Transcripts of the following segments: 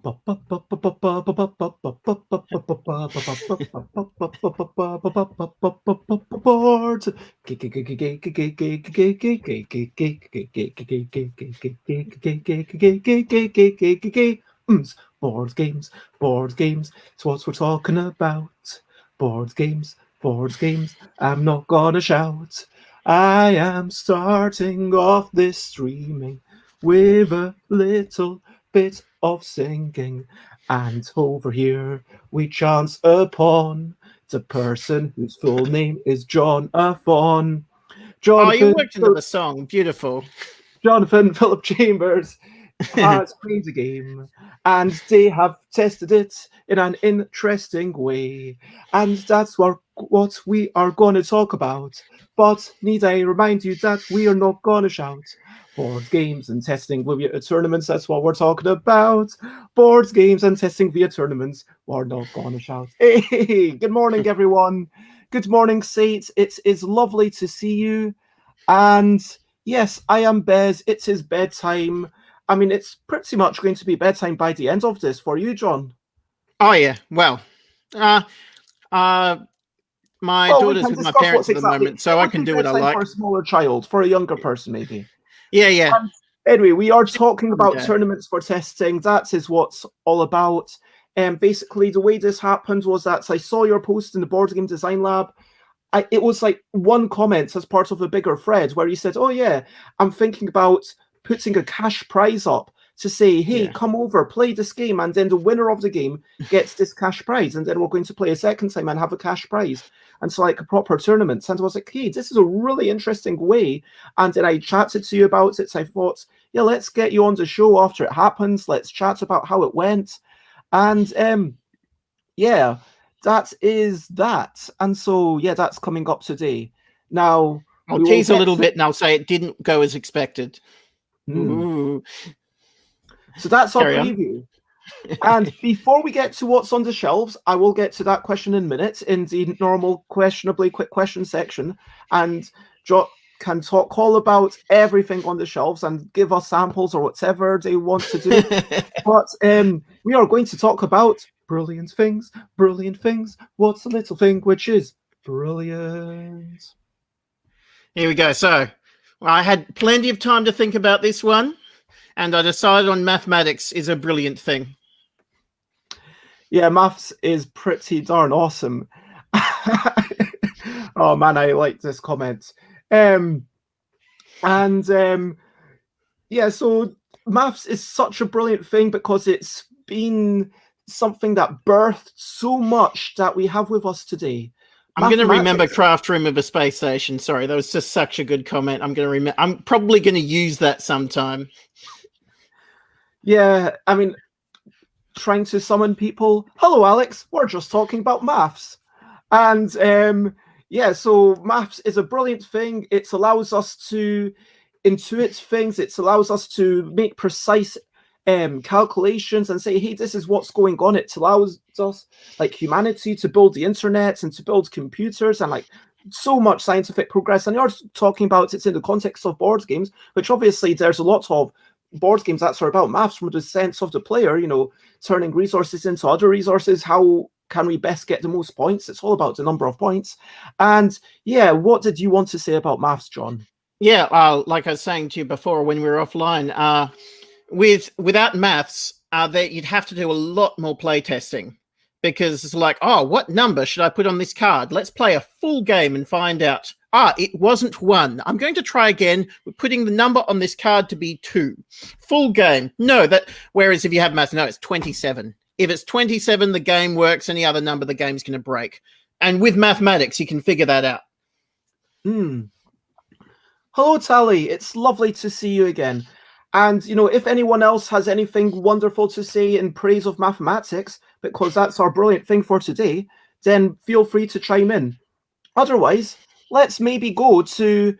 Boards. Board games, board games. It's what we're talking about. Board games, board games. I'm not gonna shout. I am starting off this streaming with a little bit of singing. And over here we chance upon the person whose full name is John Afon. Oh, you Jonathan, worked into the song. Beautiful. Jonathan Philip Chambers has played the game and they have tested it in an interesting way. And that's what we are going to talk about. But need I remind you that we are not going to shout. Board games and testing via tournaments, that's what we're talking about. Board games and testing via tournaments, we're not going to shout. Hey, good morning, everyone. Good morning, Saints. It is lovely to see you. And yes, I am Bez. It is bedtime. I mean, it's pretty much going to be bedtime by the end of this for you, John. Oh, yeah. Well, my daughter's with my parents at the moment, so I can do what I like. For a smaller child, for a younger person, maybe. Yeah. Anyway, we are talking about tournaments for testing. That is what's all about. Basically, the way this happened was that I saw your post in the Board Game Design Lab. It was like one comment as part of a bigger thread where you said, oh yeah, I'm thinking about putting a cash prize up to say, hey, come over, play this game, and then the winner of the game gets this cash prize, and then we're going to play a second time and have a cash prize. And so like a proper tournament. And I was like, hey, this is a really interesting way. And then I chatted to you about it. So I thought, yeah, let's get you on the show after it happens. Let's chat about how it went. And yeah, that is that. And so, yeah, that's coming up today. Now, I'll tease a little bit and I'll say it didn't go as expected. So that's our preview. And before we get to what's on the shelves, I will get to that question in a minute in the normal questionably quick question section. And John can talk all about everything on the shelves and give us samples or whatever they want to do. But we are going to talk about brilliant things. What's a little thing which is brilliant? Here we go. So I had plenty of time to think about this one, and I decided on mathematics is a brilliant thing. Yeah, maths is pretty darn awesome. Oh man, I like this comment. Yeah, so maths is such a brilliant thing because it's been something that birthed so much that we have with us today. I'm going to remember Craft Room of a Space Station. Sorry, that was just such a good comment. I'm going to remember. I'm probably going to use that sometime. Yeah, I mean, trying to summon people. Hello, Alex. We're just talking about maths. And yeah, so maths is a brilliant thing. It allows us to intuit things. It allows us to make precise calculations and say, hey, this is what's going on. It allows us, like humanity, to build the internet and to build computers and like so much scientific progress. And you're talking about it in the context of board games, which obviously there's a lot of board games that are about maths from the sense of the player, you know, turning resources into other resources. How can we best get the most points? It's all about the number of points. And yeah, what did you want to say about maths, John? Yeah, like I was saying to you before when we were offline, without maths, you'd have to do a lot more play testing, because it's like, oh, what number should I put on this card? Let's play a full game and find out. It wasn't 1. I'm going to try again. We're putting the number on this card to be 2. Full game. No, whereas if you have maths, no, it's 27. If it's 27, the game works. Any other number, the game's going to break. And with mathematics, you can figure that out. Hello, Tally. It's lovely to see you again. And, you know, if anyone else has anything wonderful to say in praise of mathematics, because that's our brilliant thing for today, then feel free to chime in. Otherwise, let's maybe go to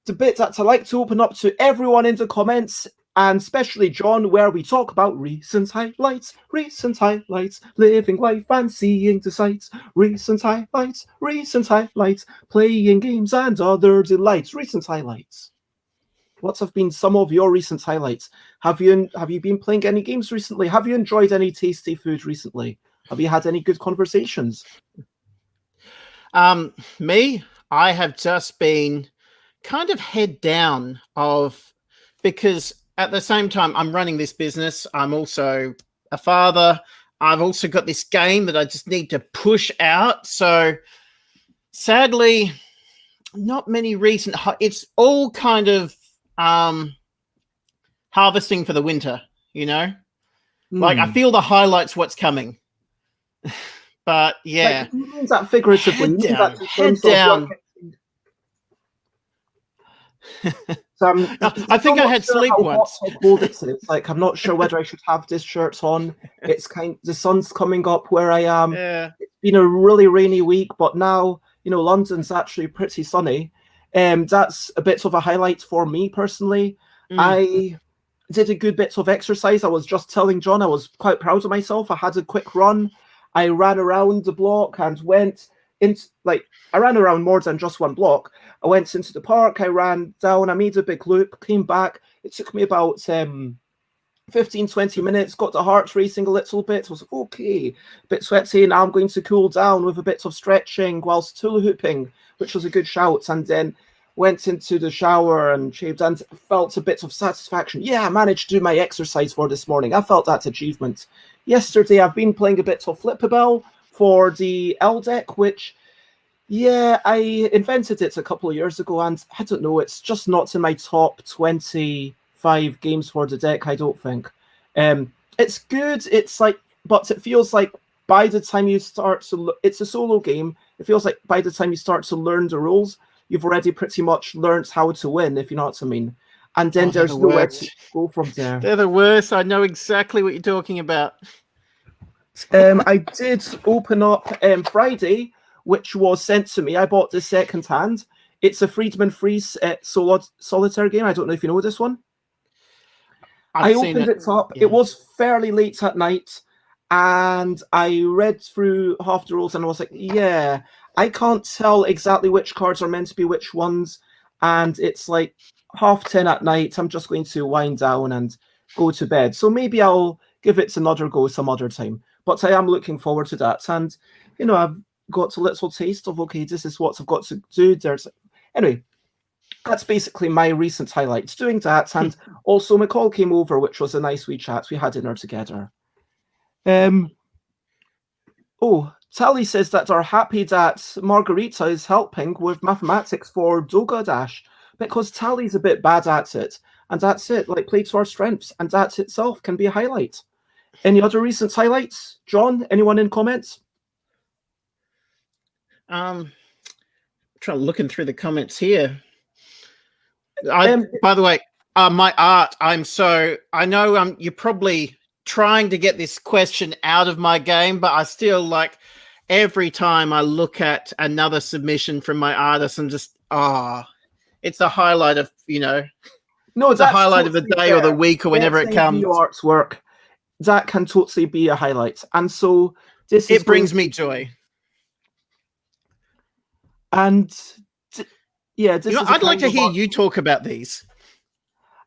the bit that I like to open up to everyone in the comments, and especially John, where we talk about recent highlights, living life and seeing the sights, recent highlights, playing games and other delights, recent highlights. what have been some of your recent highlights? Have you been playing any games recently? Have you enjoyed any tasty food recently? Have you had any good conversations? Me, I have just been kind of head down because at the same time I'm running this business. I'm also a father. I've also got this game that I just need to push out. So sadly, not many recent. It's all kind of harvesting for the winter, you know. Like I feel the highlights, what's coming. But yeah, like, you mean that figuratively? Head down. So I think I had sleep once. How cold it is. Like I'm not sure whether I should have this shirt on. It's the sun's coming up where I am. Yeah. It's been a really rainy week, but now London's actually pretty sunny. That's a bit of a highlight for me personally. I did a good bit of exercise. I was just telling John I was quite proud of myself. I had a quick run. I ran around the block and went into, I ran around more than just one block. I went into the park, I ran down, I made a big loop, came back. It took me about 15, 20 minutes, got the heart racing a little bit. I was like, okay, a bit sweaty. Now I'm going to cool down with a bit of stretching whilst hula hooping, which was a good shout. And then went into the shower and shaved and felt a bit of satisfaction. Yeah, I managed to do my exercise for this morning. I felt that achievement. Yesterday, I've been playing a bit of Flipperbell for the L deck, which, yeah, I invented it a couple of years ago, and I don't know, it's just not in my top 25 games for the deck, I don't think. It's good, but it feels like by the time you start to, it's a solo game, it feels like by the time you start to learn the rules, you've already pretty much learned how to win, if you know what I mean. And then there's nowhere to go from there. They're the worst. I know exactly what you're talking about. I did open up Friday, which was sent to me. I bought this secondhand. It's a Friedman Freeze solitaire game. I don't know if you know this one. I opened it up. Yeah. It was fairly late at night, and I read through half the rules, and I was like, yeah, I can't tell exactly which cards are meant to be which ones, and it's like 10:30 at night. I'm just going to wind down and go to bed. So maybe I'll give it another go some other time. But I am looking forward to that. And, I've got a little taste of, okay, this is what I've got to do. Anyway, that's basically my recent highlights, doing that. And also McCall came over, which was a nice wee chat. We had dinner together. Tally says that they're happy that Margarita is helping with mathematics for Doga Dash, because Tally's a bit bad at it. And that's it, play to our strengths. And that itself can be a highlight. Any other recent highlights? John, anyone in comments? Trying looking through the comments here. By the way, my art, I know you're probably trying to get this question out of my game, but I still every time I look at another submission from my artist and just, it's a highlight of, no, it's a highlight totally of the day or the week or whenever it comes. Artwork, that can totally be a highlight. And so it brings me joy. And yeah, I'd like to hear you talk about these.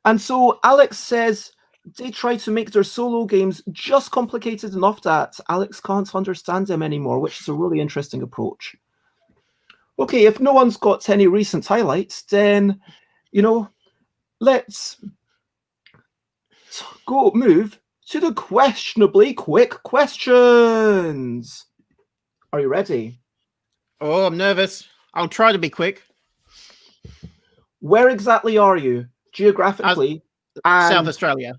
And so Alex says they try to make their solo games just complicated enough that Alex can't understand them anymore, which is a really interesting approach. Okay, if no one's got any recent highlights, then, let's move to the questionably quick questions. Are you ready? Oh, I'm nervous. I'll try to be quick. Where exactly are you geographically? South Australia.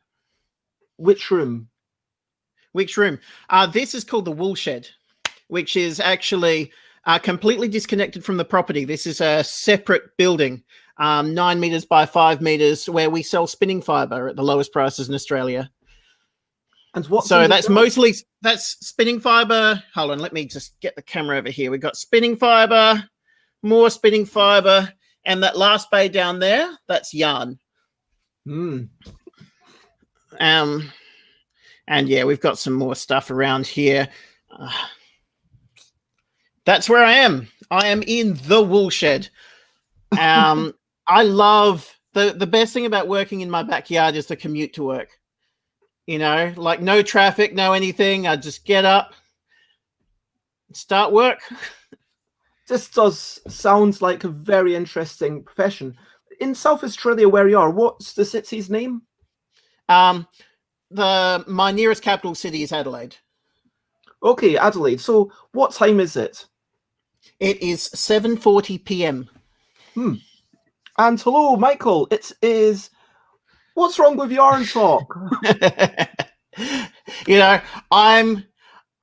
Which room? Which room? This is called the Wool Shed, which is actually completely disconnected from the property. This is a separate building, 9 meters by 5 meters, where we sell spinning fibre at the lowest prices in Australia. And what? So that's spinning fibre. Hold on, let me just get the camera over here. We've got spinning fibre, more spinning fibre, and that last bay down there, that's yarn. And yeah, we've got some more stuff around here. That's where I am. I am in the Wool Shed. I love the best thing about working in my backyard is the commute to work. You know, like no traffic, no anything. I just get up, start work. This does sound like a very interesting profession. In South Australia, where you are, what's the city's name? My nearest capital city is Adelaide. Okay, Adelaide. So what time is it? It is 7:40 p.m. And hello, Michael. It is. What's wrong with Yarn Talk? You know, I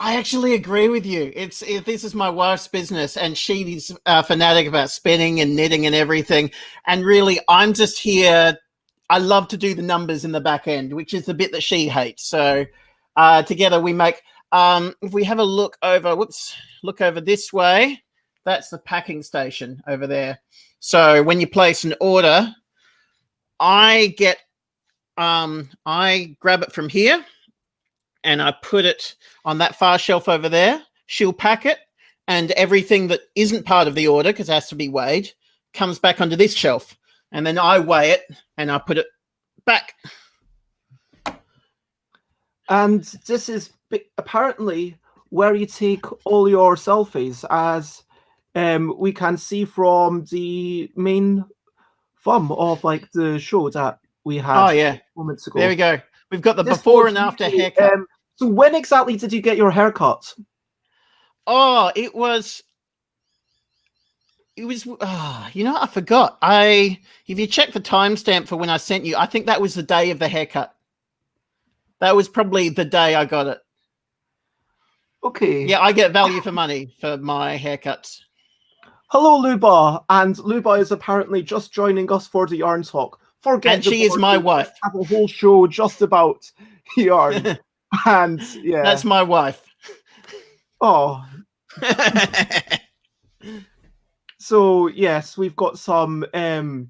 actually agree with you. This is my wife's business, and she's a fanatic about spinning and knitting and everything. And really, I'm just here. I love to do the numbers in the back end, which is the bit that she hates. So together we make. If we have a look over, look over this way. That's the packing station over there. So when you place an order, I grab it from here and I put it on that far shelf over there. She'll pack it, and everything that isn't part of the order, because it has to be weighed, comes back onto this shelf. And then I weigh it and I put it back. And this is apparently where you take all your selfies, as we can see from the main thumb of like the show that we had. Oh yeah, moments ago. There we go. We've got the before and after haircut. So when exactly did you get your haircut? Oh, it was. You know, I forgot. If you check the timestamp for when I sent you, I think that was the day of the haircut. That was probably the day I got it. Okay. Yeah, I get value for money for my haircuts. Hello, Luba. And Luba is apparently just joining us for the Yarn Talk. And she is my wife. Have a whole show just about yarn. And yeah. That's my wife. Oh. So yes, we've got some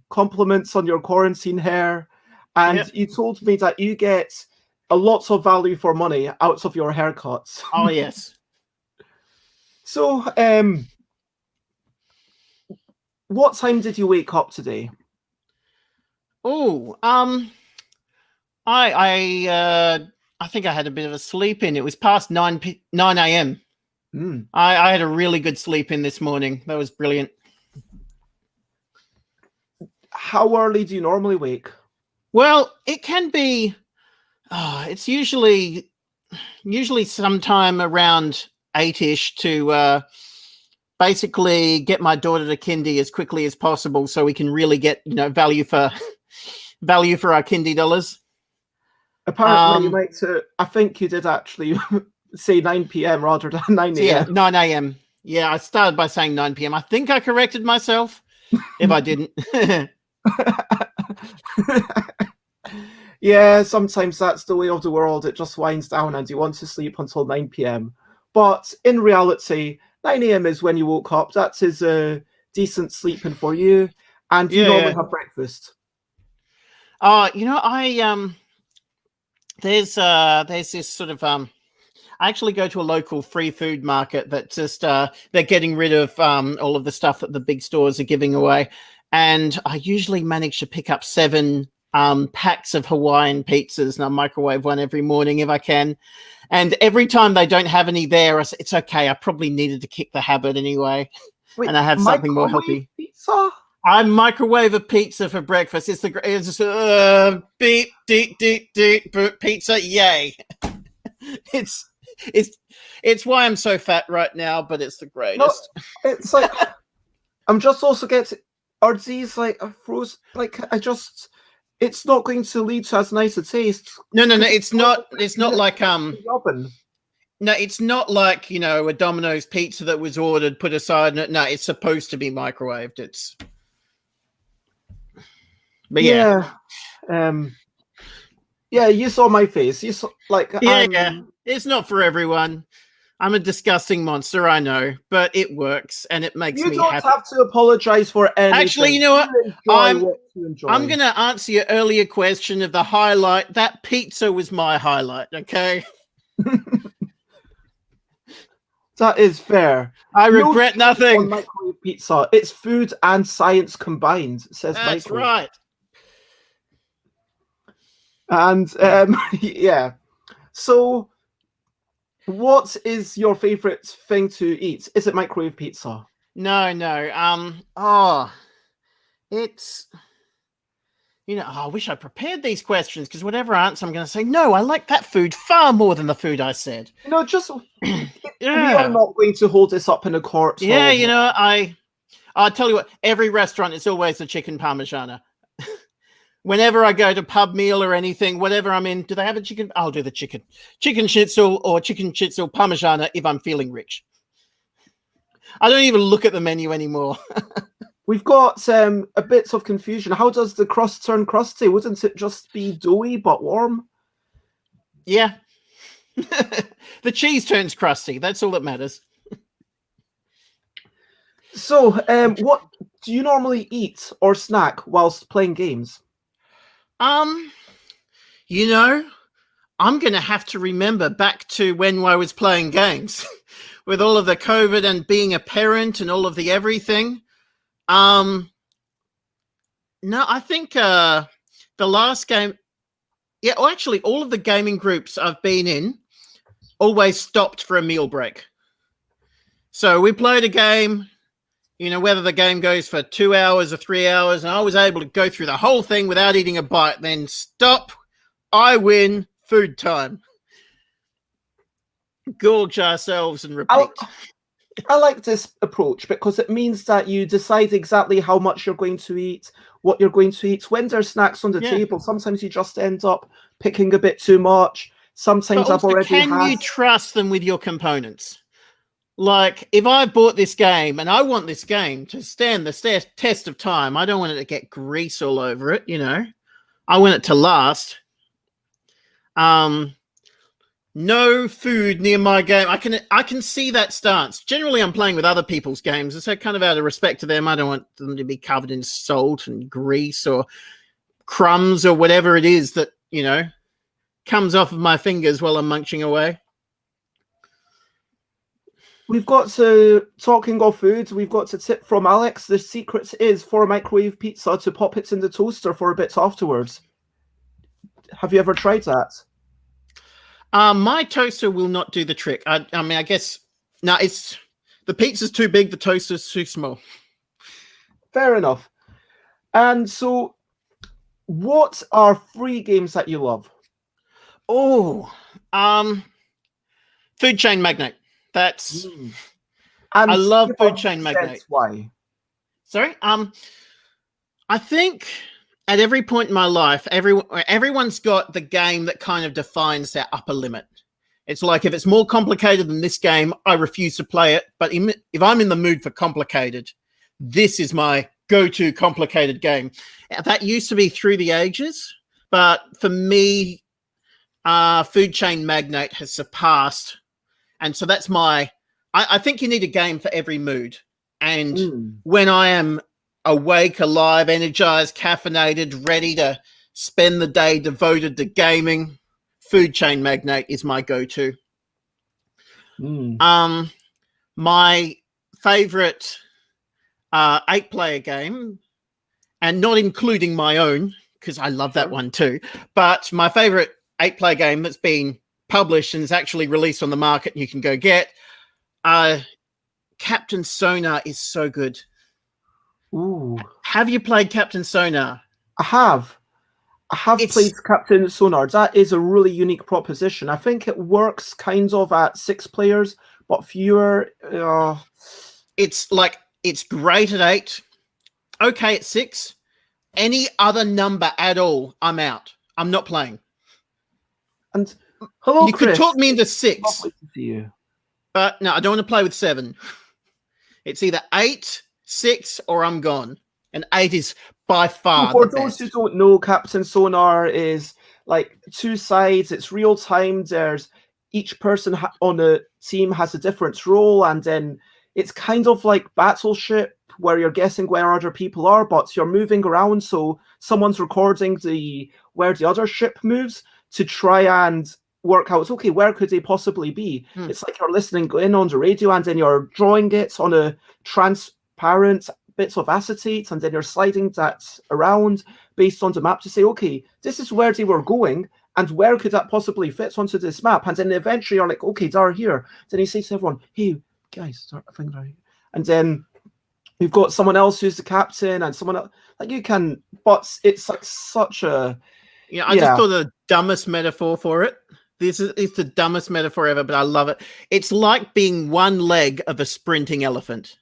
compliments on your quarantine hair. And you told me that you get a lot of value for money out of your haircuts. Oh yes. So what time did you wake up today? Oh, I think I had a bit of a sleep in. It was past 9 a.m. I had a really good sleep in this morning. That was brilliant. How early do you normally wake? Well, it can be. It's usually sometime around 8-ish to basically get my daughter to kindy as quickly as possible, so we can really get value for our kindy dollars. Apparently, you like to. I think you did actually say 9 p.m. rather than 9 a.m. Yeah, 9 a.m. Yeah, I started by saying 9 p.m. I think I corrected myself. If I didn't. Yeah, sometimes that's the way of the world. It just winds down and you want to sleep until 9 p.m. But in reality, 9 a.m. is when you woke up. That is a decent sleeping for you. And you normally have breakfast. There's this sort of I actually go to a local free food market that just they're getting rid of all of the stuff that the big stores are giving away, and I usually manage to pick up 7 packs of Hawaiian pizzas, and I microwave one every morning if I can. And every time they don't have any there, I say, it's okay. I probably needed to kick the habit anyway. Wait, and I have something more healthy. Pizza? I microwave a pizza for breakfast. It's beep, deep, deep, deep, pizza. Yay. It's why I'm so fat right now, but it's the greatest. No, it's like, I'm just also getting, are these like frozen? Like, it's not going to lead to as nice a taste. No, it's not like oven. No, it's not like, a Domino's pizza that was ordered, put aside. No, it's supposed to be microwaved. But yeah, you saw my face. You saw it's not for everyone. I'm a disgusting monster, I know, but it works and it makes me happy. You don't have to apologize for anything. Actually, you know what? I'm going to answer your earlier question of the highlight. That pizza was my highlight, okay? That is fair. I regret nothing. On microwave pizza. It's food and science combined, says Michael. That's right. And yeah. So, what is your favorite thing to eat? Is it microwave pizza? No. Oh, it's, you know, I wish I prepared these questions, because whatever answer I'm going to say, no, I like that food far more than the food I said. No, just Yeah. We are not going to hold this up in a court. Yeah, you know, I'll tell you what, every restaurant, it's always the chicken parmigiana. Whenever I go to pub meal or anything, whatever I'm in, do they have a chicken? I'll do the chicken schnitzel or chicken schnitzel parmigiana if I'm feeling rich. I don't even look at the menu anymore. We've got a bit of confusion. How does the crust turn crusty? Wouldn't it just be doughy but warm? Yeah. The cheese turns crusty. That's all that matters. So, what do you normally eat or snack whilst playing games? You know, I'm going to have to remember back to when I was playing games with all of the COVID and being a parent and all of the everything. No, I think the last game, yeah, well, actually, all of the gaming groups I've been in always stopped for a meal break. So we played a game, you know, whether the game goes for 2 hours or 3 hours, and I was able to go through the whole thing without eating a bite, then stop, I win, food time. Gorge ourselves and repeat. I like this approach because it means that you decide exactly how much you're going to eat, what you're going to eat. When there's snacks on the table, sometimes you just end up picking a bit too much. Sometimes I've already had... Can you trust them with your components? Like, if I bought this game and I want this game to stand the test of time, I don't want it to get grease all over it, you know. I want it to last. No food near my game. I can see that stance. Generally, I'm playing with other people's games, and so kind of out of respect to them, I don't want them to be covered in salt and grease or crumbs or whatever it is that, you know, comes off of my fingers while I'm munching away. We've got to, talking of food, we've got a tip from Alex. The secret is for a microwave pizza to pop it in the toaster for a bit afterwards. Have you ever tried that? My toaster will not do the trick. I mean, I guess, no, it's, the pizza's too big, the toaster's too small. Fair enough. And so, what are free games that you love? Oh, Food Chain Magnate. That's, and I love Food Chain Magnate. Why? Sorry? I think at every point in my life, everyone's got the game that kind of defines their upper limit. It's like, if it's more complicated than this game, I refuse to play it. But if I'm in the mood for complicated, this is my go-to complicated game. That used to be through the ages, but for me, Food Chain Magnate has surpassed. And so that's my, I think you need a game for every mood. And when I am awake, alive, energized, caffeinated, ready to spend the day devoted to gaming, Food Chain Magnate is my go-to. My favorite 8-player game, and not including my own, because I love that one too, but my favorite 8-player game that's been published and is actually released on the market and you can go get, Captain Sonar is so good. Ooh. Have you played Captain Sonar? I have. Played Captain Sonar. That is a really unique proposition. I think it works kind of at 6 players, but fewer. It's like, it's great at 8. Okay at 6. Any other number at all, I'm out. I'm not playing. And hello, you Chris. could talk me into 6. Lovely to see you. But no, I don't want to play with 7. It's either 8, 6, or I'm gone. And 8 is by far For the those best. who don't know, Captain Sonar is like 2 sides. It's real time. There's each person on a team has a different role, and then it's kind of like Battleship, where you're guessing where other people are, but you're moving around. So someone's recording where the other ship moves to try and work out, okay, where could they possibly be? It's like you're listening in on the radio, and then you're drawing it on a transparent bits of acetate, and then you're sliding that around based on the map to say, okay, this is where they were going, and where could that possibly fit onto this map? And then eventually you're like, okay, they're here. Then you say to everyone, hey, guys, start thinking right here. And then you've got someone else who's the captain, and someone else, like you can, but it's like such a... Yeah, I just thought the dumbest metaphor for it. This is the dumbest metaphor ever, but I love it. It's like being one leg of a sprinting elephant.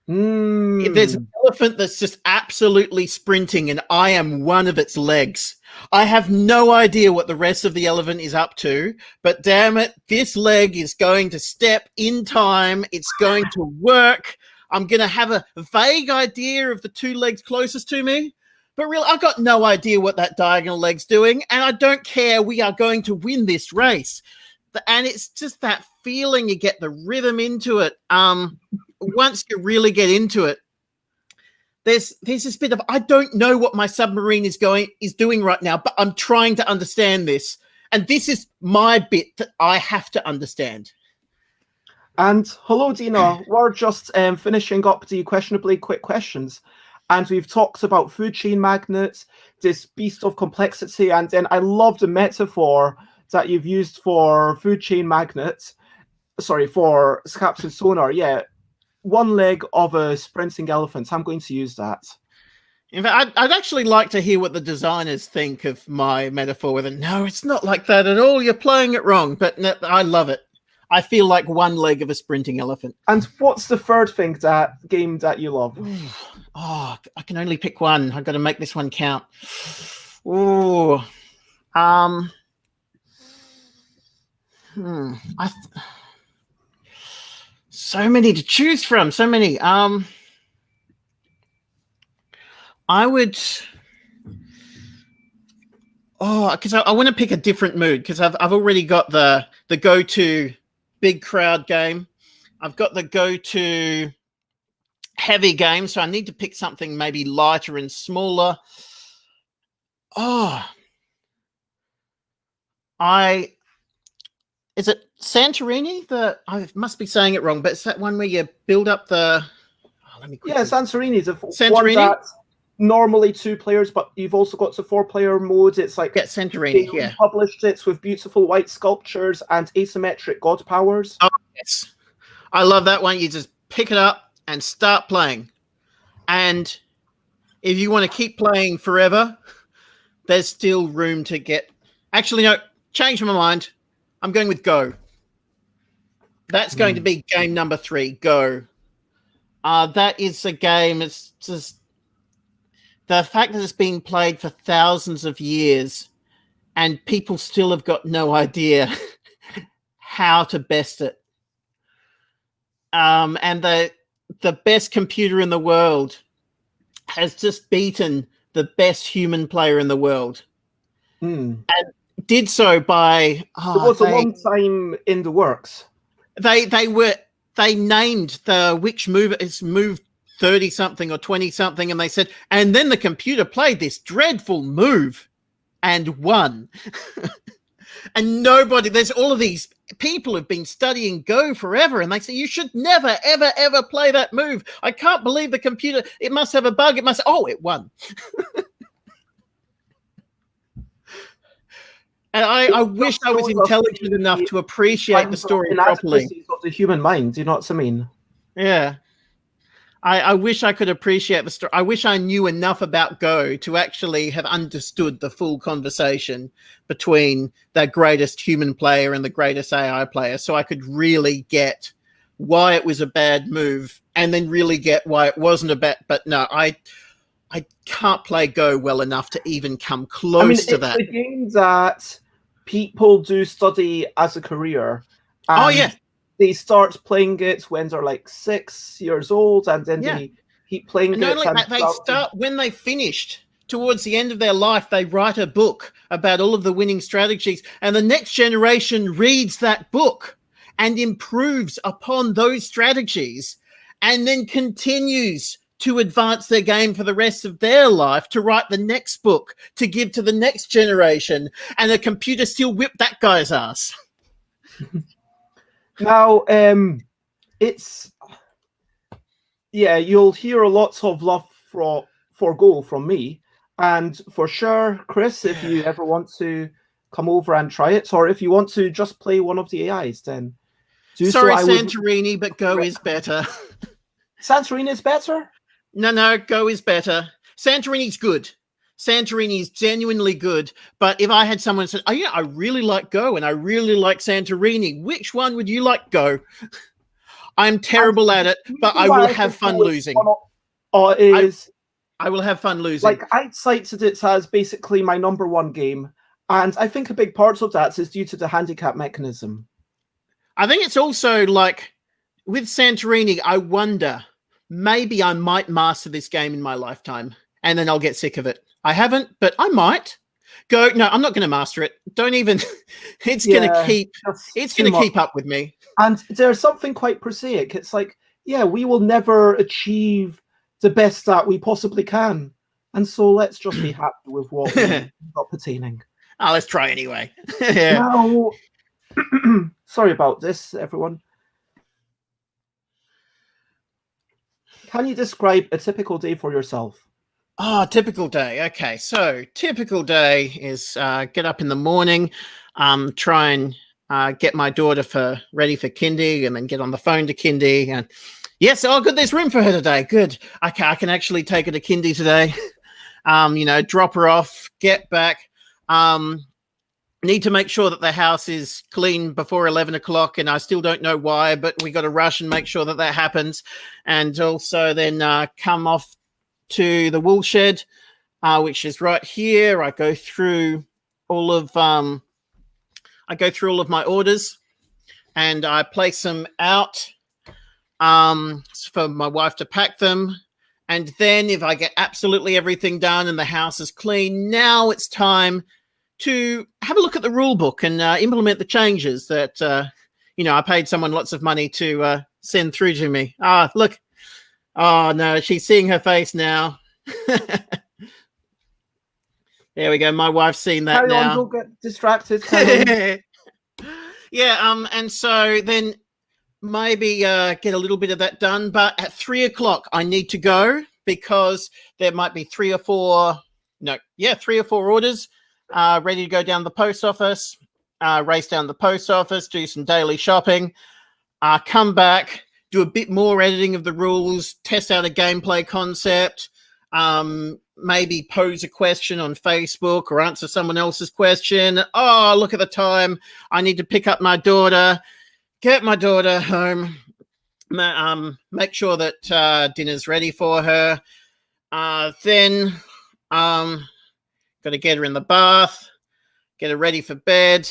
There's an elephant that's just absolutely sprinting, and I am one of its legs. I have no idea what the rest of the elephant is up to, but damn it, this leg is going to step in time. It's going to work. I'm going to have a vague idea of the two legs closest to me, but really, I've got no idea what that diagonal leg's doing, and I don't care. We are going to win this race. And it's just that feeling, you get the rhythm into it. Once you really get into it, there's this bit of, I don't know what my submarine is doing right now, but I'm trying to understand this. And this is my bit that I have to understand. And hello, Dina. We're just finishing up the questionably quick questions. And we've talked about food chain magnets, this beast of complexity. And then I love the metaphor that you've used for food chain magnets. Sorry, for Captain Sonar. Yeah. One leg of a sprinting elephant. I'm going to use that. In fact, I'd actually like to hear what the designers think of my metaphor with it. No, it's not like that at all. You're playing it wrong, but no, I love it. I feel like one leg of a sprinting elephant. And what's the third thing game that you love? Oh, I can only pick one. I've got to make this one count. Ooh. So many to choose from. So many. I would. Oh, because I want to pick a different mood, because I've already got the go-to big crowd game. I've got the go-to heavy game, so I need to pick something maybe lighter and smaller. Oh, is it Santorini? I must be saying it wrong, but it's that one where you build up the... Oh, let me quickly... Yeah, Santorini is one that's normally 2 players, but you've also got the 4-player mode. It's like... Yeah, Santorini, they published it with beautiful white sculptures and asymmetric god powers. Oh, yes. I love that one. You just pick it up and start playing. And if you want to keep playing forever, there's still room to get... Actually, no, change my mind. I'm going with Go. That's going to be game number 3, Go. That is a game, it's just... The fact that it's been played for thousands of years and people still have got no idea how to best it. And the best computer in the world has just beaten the best human player in the world. And did so by... it was a long time in the works. They named which move is moved 30-something or 20-something, and they said, and then the computer played this dreadful move and won. And there's all of these people who've been studying Go forever, and they say, you should never, ever, ever play that move. I can't believe the computer, it must have a bug. It won. And I wish I was intelligent enough to appreciate the story properly. Of the human mind, do you know what I mean? Yeah. I wish I could appreciate the story. I wish I knew enough about Go to actually have understood the full conversation between the greatest human player and the greatest AI player, so I could really get why it was a bad move and then really get why it wasn't a bad... But no, I can't play Go well enough to even come close to that. It's a game that people do study as a career. Oh, yeah. They start playing it when they're like 6 years old, and then they keep playing it. Not only that, they start when they finished. Towards the end of their life, they write a book about all of the winning strategies, and the next generation reads that book and improves upon those strategies, and then continues to advance their game for the rest of their life, to write the next book, to give to the next generation, and the computer still whipped that guy's ass. Now, it's yeah, you'll hear lots of love for Go from me. And for sure, Chris, if you ever want to come over and try it, or if you want to just play one of the AIs, then do Sorry, so. Santorini, but Go is better. Santorini is better? No, Go is better. Santorini's good. Santorini is genuinely good. But if I had someone say, oh, yeah, I really like Go and I really like Santorini, which one would you like, Go? I'm terrible at it, but I will have fun losing. I will have fun losing. Like, I cited it as basically my #1 game, and I think a big part of that is due to the handicap mechanism. I think it's also like, with Santorini, I wonder, maybe I might master this game in my lifetime, and then I'll get sick of it. I haven't, but I might. Go, no, I'm not going to master it. Don't even, it's going to keep up with me. And there's something quite prosaic. It's like, yeah, we will never achieve the best that we possibly can. And so let's just be happy with what we're not attaining. Oh, let's try anyway. Now, sorry about this, everyone. Can you describe a typical day for yourself? Oh, typical day. Okay, so typical day is get up in the morning, try and get my daughter ready for kindy, and then get on the phone to kindy. And yes, oh, good, there's room for her today. Good. I can actually take her to kindy today. You know, drop her off, get back. Need to make sure that the house is clean before 11 o'clock, and I still don't know why, but we got to rush and make sure that that happens. And also then come off to the wool shed, which is right here. I go through all of my orders, and I place them out for my wife to pack them. And then if I get absolutely everything done and the house is clean, now it's time to have a look at the rule book and implement the changes that you know, I paid someone lots of money to send through to me. Ah, look. Oh, no, she's seeing her face now. There we go. My wife's seen that Carry now. On, don't get distracted. Yeah, and so then maybe get a little bit of that done. But at 3 o'clock, I need to go because there might be 3 or 4 orders ready to go down the post office, race down the post office, do some daily shopping, come back, do a bit more editing of the rules, test out a gameplay concept, maybe pose a question on Facebook or answer someone else's question. Oh, look at the time. I need to pick up my daughter, get my daughter home, make sure that dinner's ready for her. Then got to get her in the bath, get her ready for bed.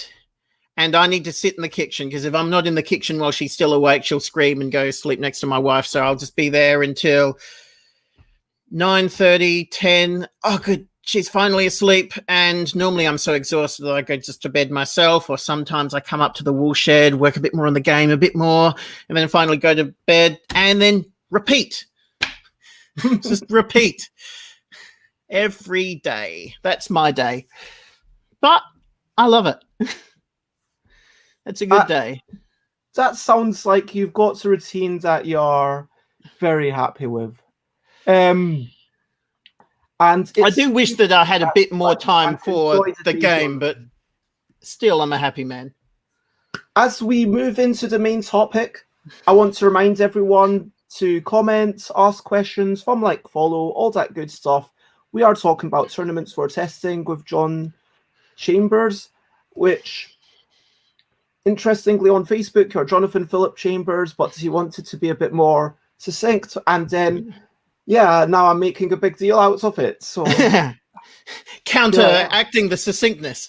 And I need to sit in the kitchen because if I'm not in the kitchen while she's still awake, she'll scream and go sleep next to my wife. So I'll just be there until 9:30, 10. Oh, good. She's finally asleep. And normally I'm so exhausted that I go just to bed myself. Or sometimes I come up to the wool shed, work a bit more on the game, a bit more, and then finally go to bed and then repeat. Just repeat every day. That's my day. But I love it. It's a good day. That sounds like you've got a routine that you're very happy with. And I do wish that I had a bit more time for the game, but still, I'm a happy man. As we move into the main topic, I want to remind everyone to comment, ask questions, follow, all that good stuff. We are talking about tournaments for testing with Jon Chambers, which... interestingly, on Facebook, you're Jonathan Philip Chambers, but he wanted to be a bit more succinct. And then, yeah, now I'm making a big deal out of it. So counteracting the succinctness.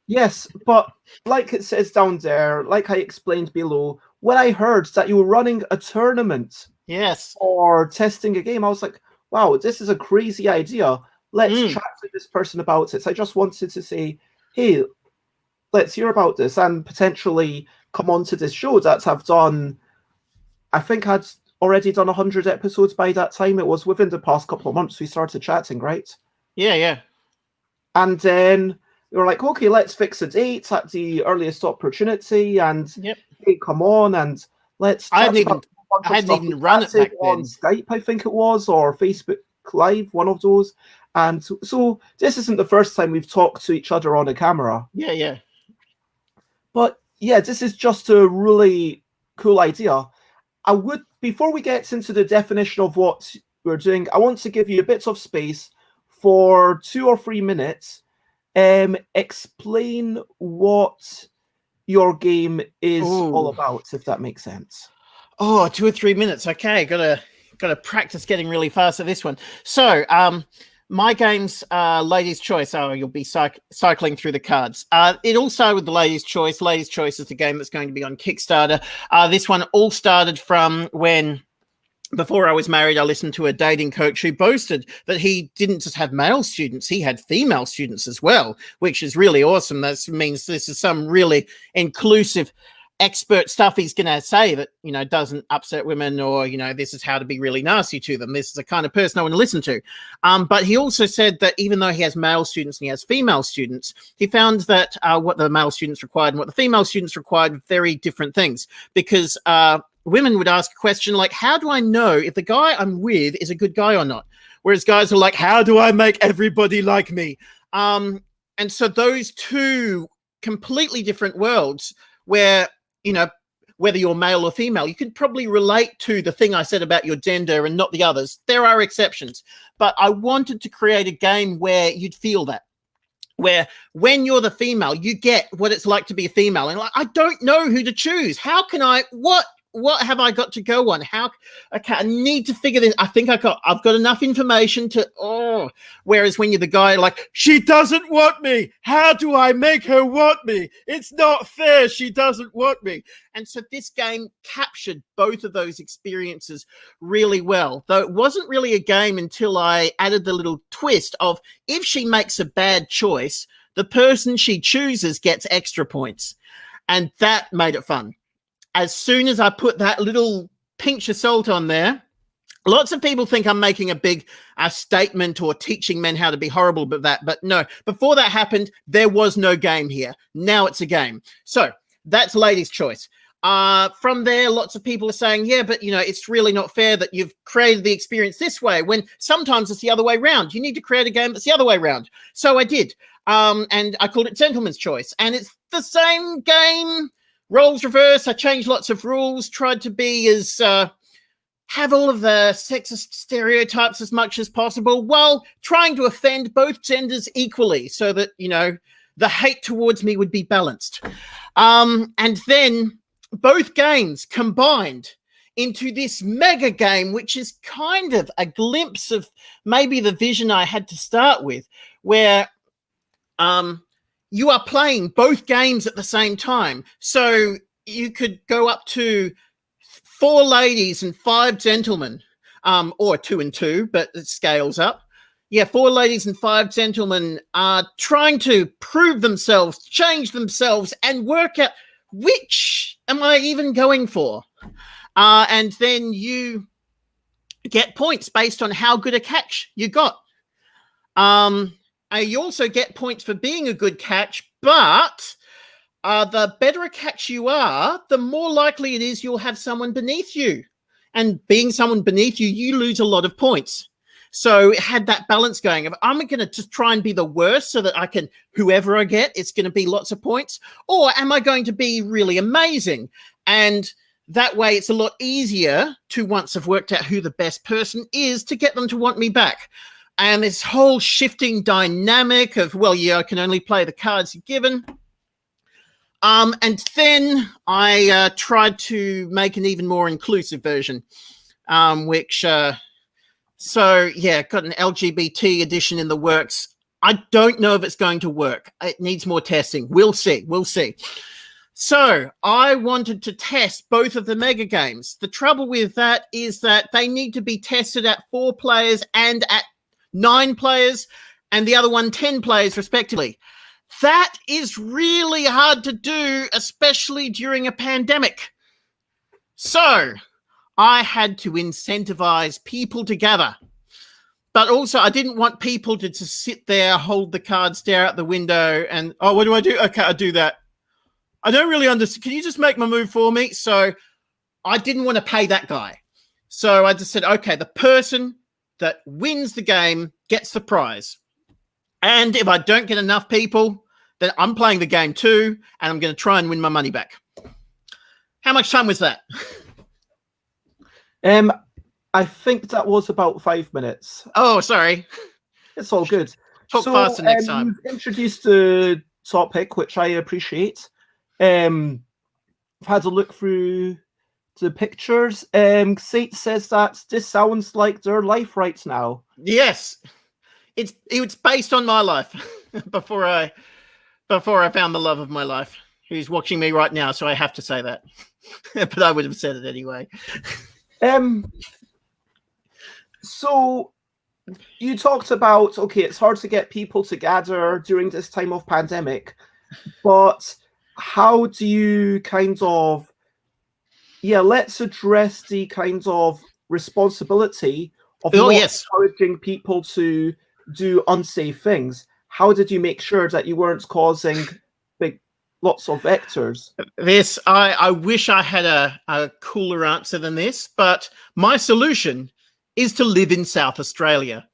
Yes, but like it says down there, like I explained below, when I heard that you were running a tournament, yes, or testing a game, I was like, wow, this is a crazy idea. Let's chat to this person about it. So I just wanted to say, hey, let's hear about this and potentially come on to this show that I've done. I think I'd already done 100 episodes by that time. It was within the past couple of months we started chatting, right? Yeah. And then we were like, okay, let's fix a date at the earliest opportunity and hey, come on and let's chat about bunch of hadn't stuff. even We run it chatted back on then. Skype, I think it was, or Facebook Live, one of those. And so this isn't the first time we've talked to each other on a camera. Yeah, yeah. But yeah, this is just a really cool idea. I would, before we get into the definition of what we're doing, I want to give you a bit of space for 2 or 3 minutes. Explain what your game is all about, if that makes sense. Oh, 2 or 3 minutes. Okay, gotta practice getting really fast at this one. So, my game's Ladies' Choice. Oh, you'll be cycling through the cards. It all started with the Ladies' Choice. Ladies' Choice is the game that's going to be on Kickstarter. This one all started from when, before I was married, I listened to a dating coach who boasted that he didn't just have male students, he had female students as well, which is really awesome. That means this is some really inclusive expert stuff he's going to say that, you know, doesn't upset women, or, you know, this is how to be really nasty to them. This is the kind of person I want to listen to. But he also said that even though he has male students and he has female students, he found that what the male students required and what the female students required very different things, because women would ask a question like, how do I know if the guy I'm with is a good guy or not? Whereas guys are like, how do I make everybody like me? And so those two completely different worlds where, you know, whether you're male or female, you could probably relate to the thing I said about your gender and not the others. There are exceptions, but I wanted to create a game where you'd feel that, where when you're the female, you get what it's like to be a female. And like, I don't know who to choose. How can I, what have I got to go on? Okay, I need to figure this. I think I've got enough information to, whereas when you're the guy, like, she doesn't want me. How do I make her want me? It's not fair. She doesn't want me. And so this game captured both of those experiences really well, though it wasn't really a game until I added the little twist of, if she makes a bad choice, the person she chooses gets extra points. And that made it fun. As soon as I put that little pinch of salt on there, lots of people think I'm making a big statement or teaching men how to be horrible about that. But no, before that happened, there was no game here. Now it's a game. So that's Ladies' Choice. From there, lots of people are saying, yeah, but, you know, it's really not fair that you've created the experience this way, when sometimes it's the other way around. You need to create a game that's the other way around. So I did. And I called it Gentleman's Choice. And it's the same game, roles reversed. I changed lots of rules, tried to be as have all of the sexist stereotypes as much as possible, while trying to offend both genders equally, so that, you know, the hate towards me would be balanced. And then both games combined into this mega game, which is kind of a glimpse of maybe the vision I had to start with, where you are playing both games at the same time. So you could go up to 4 ladies and 5 gentlemen, or 2 and 2, but it scales up. Yeah, 4 ladies and 5 gentlemen are trying to prove themselves, change themselves, and work out which am I even going for. And then you get points based on how good a catch you got. You also get points for being a good catch, but the better a catch you are, the more likely it is you'll have someone beneath you. And being someone beneath you, you lose a lot of points. So it had that balance going of, I'm going to just try and be the worst so that I can, whoever I get, it's going to be lots of points. Or am I going to be really amazing? And that way it's a lot easier to, once I've worked out who the best person is, to get them to want me back. And this whole shifting dynamic of, well, yeah, I can only play the cards you're given. And then I tried to make an even more inclusive version, so yeah, got an LGBT edition in the works. I don't know if it's going to work. It needs more testing. We'll see. We'll see. So I wanted to test both of the mega games. The trouble with that is that they need to be tested at 4 players and at 9 players, and the other one 10 players respectively. That is really hard to do, especially during a pandemic. So I had to incentivize people to gather. But also I didn't want people to just sit there, hold the card, stare out the window and, oh, what do I do? Okay, I do that. I don't really understand. Can you just make my move for me? So I didn't want to pay that guy. So I just said, okay, the person that wins the game gets the prize. And if I don't get enough people, then I'm playing the game too, and I'm going to try and win my money back. How much time was that? I think that was about 5 minutes. Oh, sorry. It's all good. Talk faster next time. You've introduced the topic, which I appreciate. I've had a look through the pictures. Sate says that this sounds like their life right now. Yes. It's based on my life before I found the love of my life, who's watching me right now, so I have to say that. But I would have said it anyway. So you talked about, okay, it's hard to get people to gather during this time of pandemic, but how do you kind of, let's address the kind of responsibility of not encouraging people to do unsafe things. How did you make sure that you weren't causing lots of vectors? This, I wish I had a cooler answer than this, but my solution is to live in South Australia.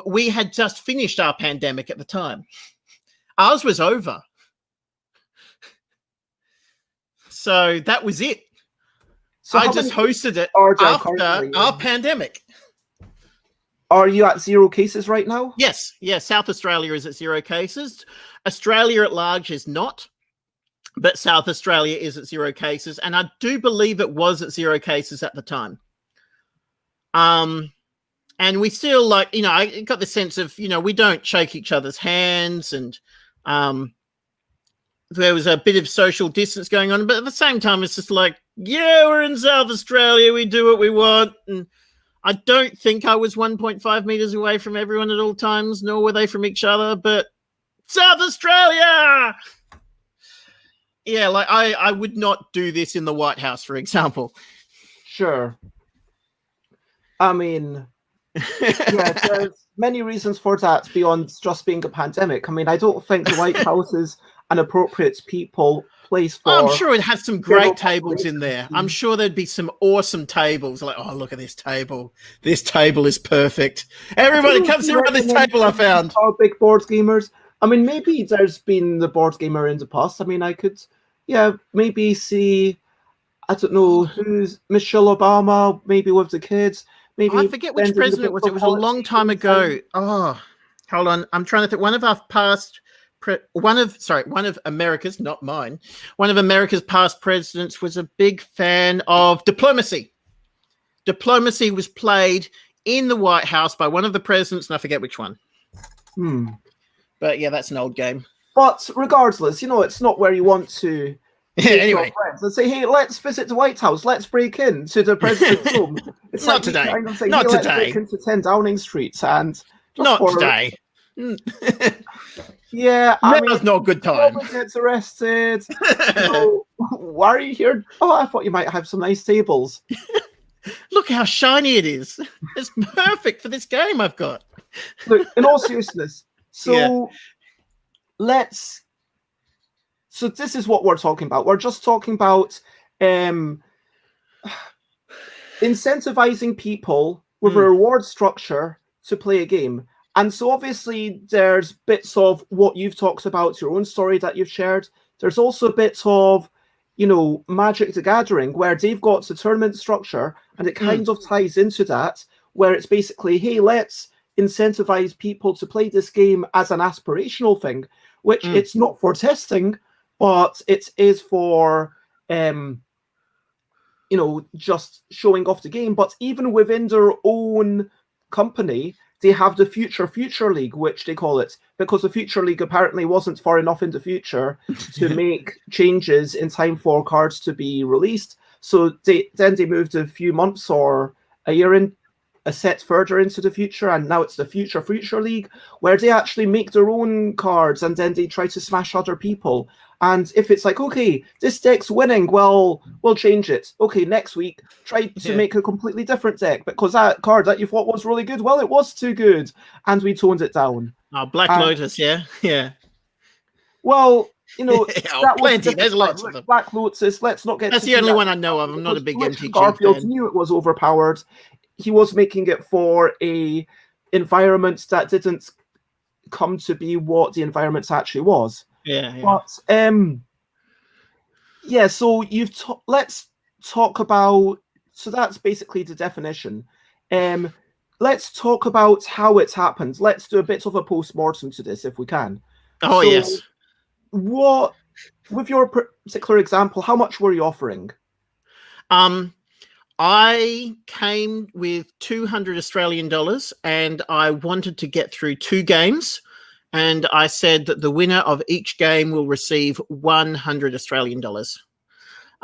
We had just finished our pandemic at the time. Ours was over. So that was it. So I just hosted it after our pandemic. Are you at 0 cases right now? Yes. Yeah, South Australia is at 0 cases. Australia at large is not, but South Australia is at 0 cases. And I do believe it was at 0 cases at the time. And we still, like, you know, I got the sense of, you know, we don't shake each other's hands, and there was a bit of social distance going on, but at the same time, it's just like, yeah, we're in South Australia, we do what we want. And I don't think I was 1.5 meters away from everyone at all times, nor were they from each other, but South Australia! Yeah, like I would not do this in the White House, for example. Sure. I mean, yeah, there's many reasons for that beyond just being a pandemic. I mean, I don't think the White House is an appropriate place for... I'm sure it has some great tables in there. I'm sure there'd be some awesome tables. Like, oh, look at this table. This table is perfect. Everybody come sit around this table I found. Our big board gamers. I mean, maybe there's been the board gamer in the past. I mean, I could, maybe see, I don't know, who's Michelle Obama, maybe with the kids. Maybe I forget which president it was. It was a long time ago. Oh, hold on. I'm trying to think. One of America's, not mine, one of America's past presidents was a big fan of diplomacy. Diplomacy was played in the White House by one of the presidents, and I forget which one. But yeah, that's an old game. But regardless, it's not where you want to... Anyway, and say, hey, let's visit the White House. Let's break into the president's home. It's not today. Kind of saying, not hey, today. Let's break into 10 Downing Street and not today. Yeah, I mean, that's not a good time. Someone gets arrested. Why are you here? Oh, I thought you might have some nice tables. Look how shiny it is. It's perfect for this game I've got. Look, in all seriousness, so So this is what we're talking about. We're just talking about incentivizing people with a reward structure to play a game. And so obviously there's bits of what you've talked about, your own story that you've shared. There's also bits of, Magic the Gathering, where they've got the tournament structure, and it kind of ties into that, where it's basically, hey, let's incentivize people to play this game as an aspirational thing, which it's not for testing, but it is for, just showing off the game. But even within their own company, they have the Future League, which they call it, because the Future League apparently wasn't far enough in the future to make changes in time for cards to be released. So they moved a few months or a year in, a set further into the future, and now it's the Future League, where they actually make their own cards and then they try to smash other people. And if it's like, okay, this deck's winning, well, we'll change it. Okay, next week, try to make a completely different deck, because that card that you thought was really good, well, it was too good, and we toned it down. Oh, Black Lotus, yeah. Well, you know, Oh, that was plenty. There's lots of them. Black Lotus. Let's not get. That's the only one I know of. I'm not a big MTG Garfield fan. knew it was overpowered. He was making it for a environment that didn't come to be what the environment actually was. Yeah. But yeah. So let's talk about. So that's basically the definition. Let's talk about how it happened. Let's do a bit of a post-mortem to this, if we can. Oh, so, yes. What, with your particular example, how much were you offering? I came with 200 Australian dollars, and I wanted to get through 2 games. And I said that the winner of each game will receive 100 Australian dollars.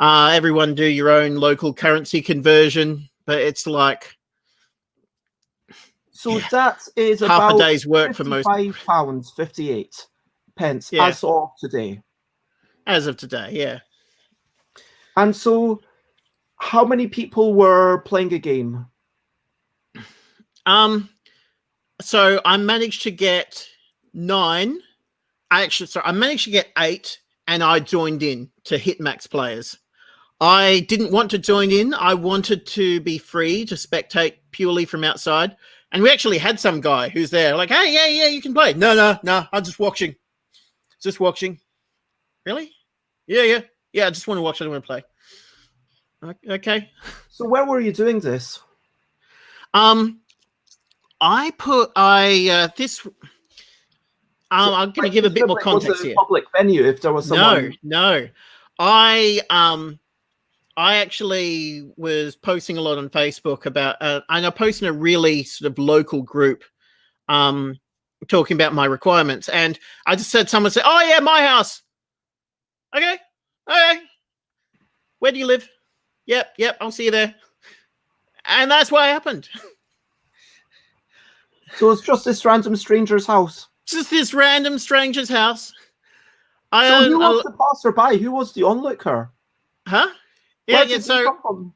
Everyone do your own local currency conversion, but it's like... So that is half about a day's work for most. £55, 58 pence as of today. As of today, yeah. And so, how many people were playing a game? So I managed to get 9. I managed to get 8, and I joined in to hit max players. I didn't want to join in. I wanted to be free to spectate purely from outside. And we actually had some guy who's there like, hey, yeah, you can play. No, I'm just watching. Just watching. Really? Yeah, I just want to watch. I don't want to play. Okay. So where were you doing this? I'm going to give a bit more context here. Public venue, if there was someone. No. I actually was posting a lot on Facebook about, and I posted in a really sort of local group, talking about my requirements. And I just said, someone said, "Oh yeah, my house." Okay. Where do you live? Yep. I'll see you there. And that's what happened. So it's just this random stranger's house. Who was the passerby? Who was the onlooker? Huh? Yeah. So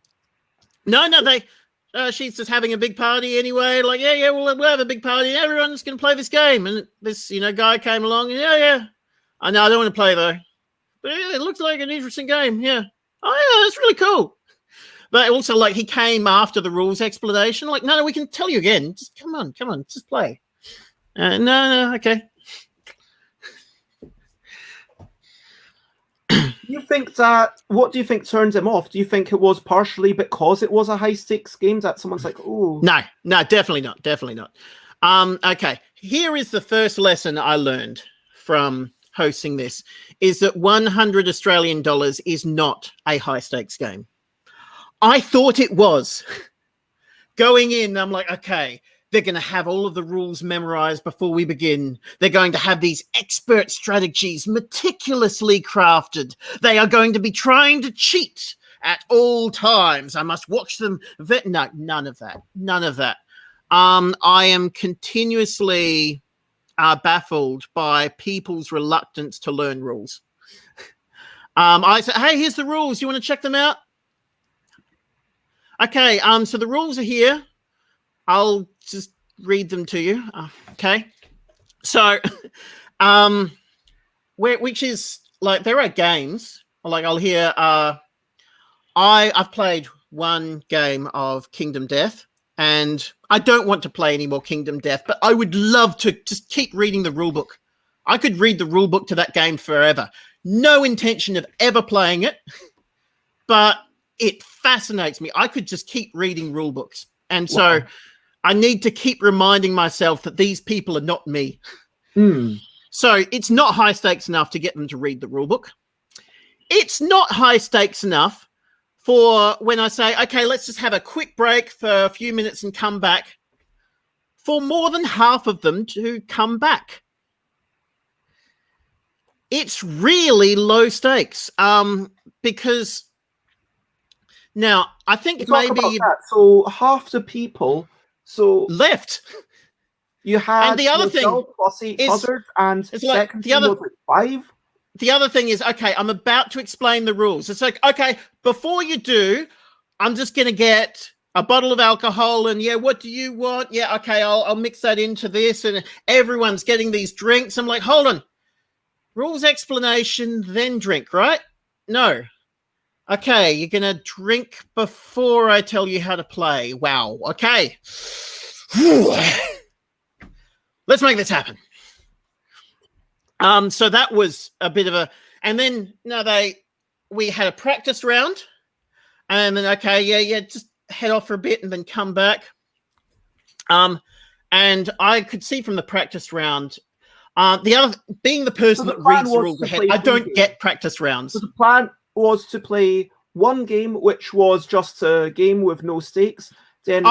no. She's just having a big party anyway. Like, yeah, we'll have a big party. Everyone's going to play this game. And this, guy came along. And, yeah. I know I don't want to play though, but it looks like an interesting game. Yeah. Oh yeah, that's really cool. But also, like, he came after the rules explanation. Like, no, we can tell you again. Just come on, just play. No, okay. What do you think turned him off? Do you think it was partially because it was a high stakes game that someone's like, oh? No, definitely not. Okay, here is the first lesson I learned from hosting this, is that 100 Australian dollars is not a high stakes game. I thought it was. Going in, I'm like, okay, they're going to have all of the rules memorized before we begin. They're going to have these expert strategies meticulously crafted. They are going to be trying to cheat at all times. I must watch them. No, none of that. I am continuously baffled by people's reluctance to learn rules. I said, hey, here's the rules. You want to check them out? Okay, so the rules are here. I'll just read them to you. Okay. So, which is like, there are games, like I'll hear, I've played one game of Kingdom Death, and I don't want to play any more Kingdom Death, but I would love to just keep reading the rule book. I could read the rule book to that game forever. No intention of ever playing it, but it fascinates me. I could just keep reading rule books. And so I need to keep reminding myself that these people are not me. So it's not high stakes enough to get them to read the rule book. It's not high stakes enough for when I say, okay, let's just have a quick break for a few minutes and come back, for more than half of them to come back. It's really low stakes, because now I think maybe so half the people left. You had, and the other thing plus 800, and it's like the other 5. The other thing is, okay, I'm about to explain the rules. It's like, okay, before you do, I'm just going to get a bottle of alcohol, and yeah, what do you want? Yeah, okay, I'll mix that into this, and everyone's getting these drinks. I'm like, hold on. Rules explanation, then drink, right? No. Okay, you're going to drink before I tell you how to play. Wow. Okay. Let's make this happen. So that was a bit of a, and then we had a practice round, and then okay, yeah, just head off for a bit and then come back. And I could see from the practice round, the other being the person that reads the rules ahead, I don't get practice rounds. So the plan was to play one game, which was just a game with no stakes. Then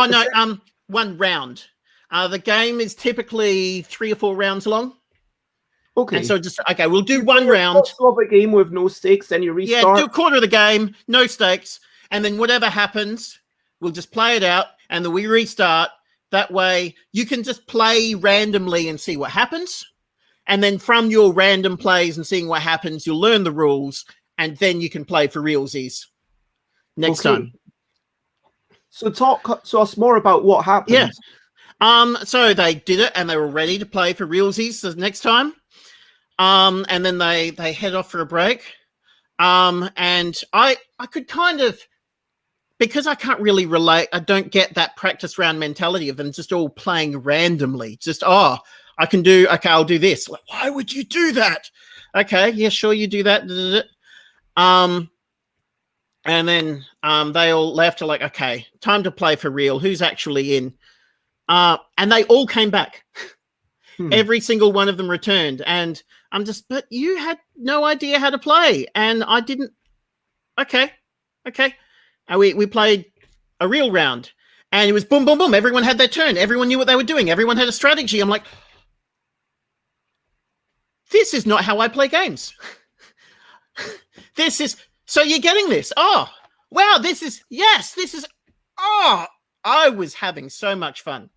one round. The game is typically 3 or 4 rounds long. Okay. And so we'll do one round of a game with no stakes, then you restart. Yeah, do a quarter of the game, no stakes, and then whatever happens, we'll just play it out, and then we restart. That way, you can just play randomly and see what happens. And then from your random plays and seeing what happens, you'll learn the rules, and then you can play for realsies next time. So talk to us more about what happened. Yeah. So they did it, and they were ready to play for realsies the next time. And then they head off for a break. And I could kind of, because I can't really relate, I don't get that practice round mentality of them just all playing randomly. Just, I'll do this. Like, why would you do that? Okay, yeah, sure, you do that. And then they all left, like, okay, time to play for real. Who's actually in? And they all came back. Every single one of them returned. And I'm just, but you had no idea how to play. And I didn't. Okay. And we played a real round. And it was boom, boom, boom. Everyone had their turn. Everyone knew what they were doing. Everyone had a strategy. I'm like, this is not how I play games. So you're getting this. Oh, wow. I was having so much fun.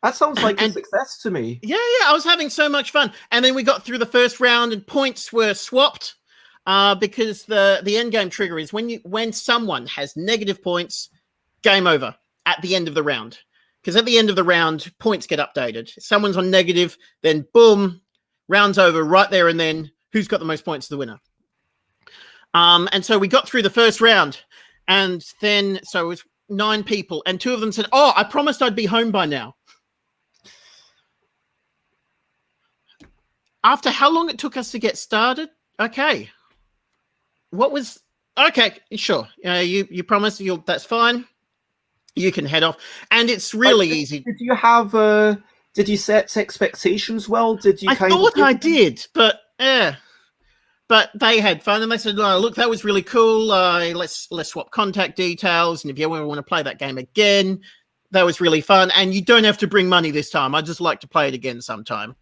That sounds like a success to me. Yeah, I was having so much fun. And then we got through the first round and points were swapped because the end game trigger is when someone has negative points, game over at the end of the round. Because at the end of the round, points get updated. If someone's on negative, then boom, round's over right there and then. Who's got the most points is the winner. And so we got through the first round. And then, so it was 9 people. And 2 of them said, I promised I'd be home by now. After how long it took us to get started? Okay. Okay, sure. You promised that's fine. You can head off. And it's really easy. Did you set expectations well? I thought I did, but but they had fun and they said, look, that was really cool. Let's swap contact details. And if you ever want to play that game again, that was really fun. And you don't have to bring money this time. I'd just like to play it again sometime.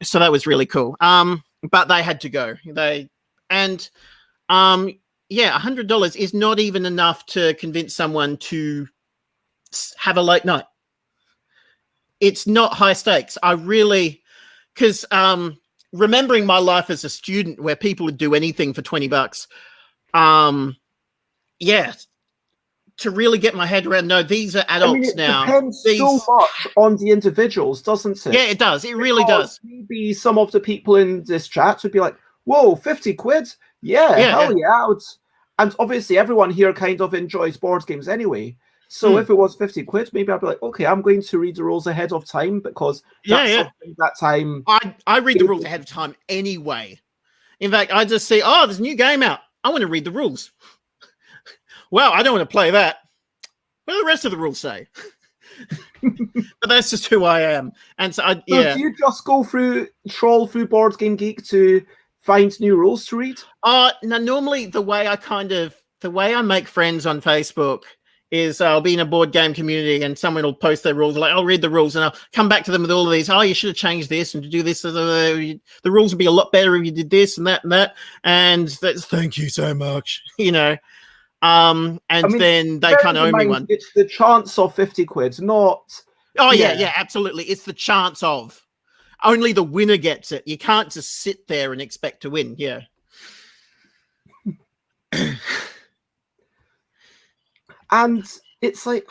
So that was really cool. But they had to go. $100 is not even enough to convince someone to have a late night. It's not high stakes. Because remembering my life as a student where people would do anything for $20, to really get my head around, no, these are adults now. It depends so much on the individuals, doesn't it? Yeah, it does. It really does. Maybe some of the people in this chat would be like, whoa, 50 quid? Yeah, hell yeah. And obviously everyone here kind of enjoys board games anyway. So if it was 50 quid, maybe I'd be like, okay, I'm going to read the rules ahead of time because that's something that time. I read the rules ahead of time anyway. In fact, I just see, there's a new game out. I want to read the rules. Well, I don't want to play that. What do the rest of the rules say? But that's just who I am. And so, do you just troll through Board Game Geek to find new rules to read? No, normally the way I make friends on Facebook is I'll be in a board game community and someone will post their rules. Like, I'll read the rules and I'll come back to them with all of these. Oh, you should have changed this and to do this. The rules would be a lot better if you did this and that and that. And that's thank you so much, then they kind of owe me one. It's the chance of 50 quid, not. Oh, yeah, absolutely. It's the chance of. Only the winner gets it. You can't just sit there and expect to win. Yeah. And it's like,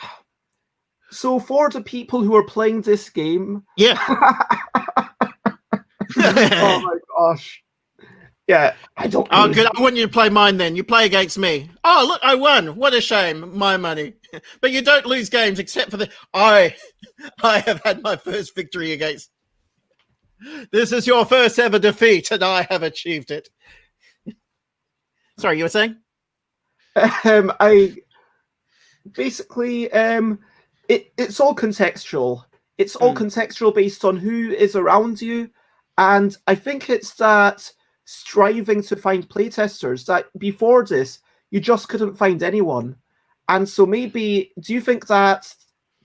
so for the people who are playing this game, Oh my gosh. Yeah, I don't. Oh, good. I want you to play mine then. You play against me. Oh, look, I won. What a shame. My money. But you don't lose games except for the... I have had my first victory against... This is your first ever defeat, and I have achieved it. Sorry, you were saying? I basically, it's all contextual. It's all contextual based on who is around you. And I think it's that striving to find playtesters that before this, you just couldn't find anyone. And so maybe, do you think that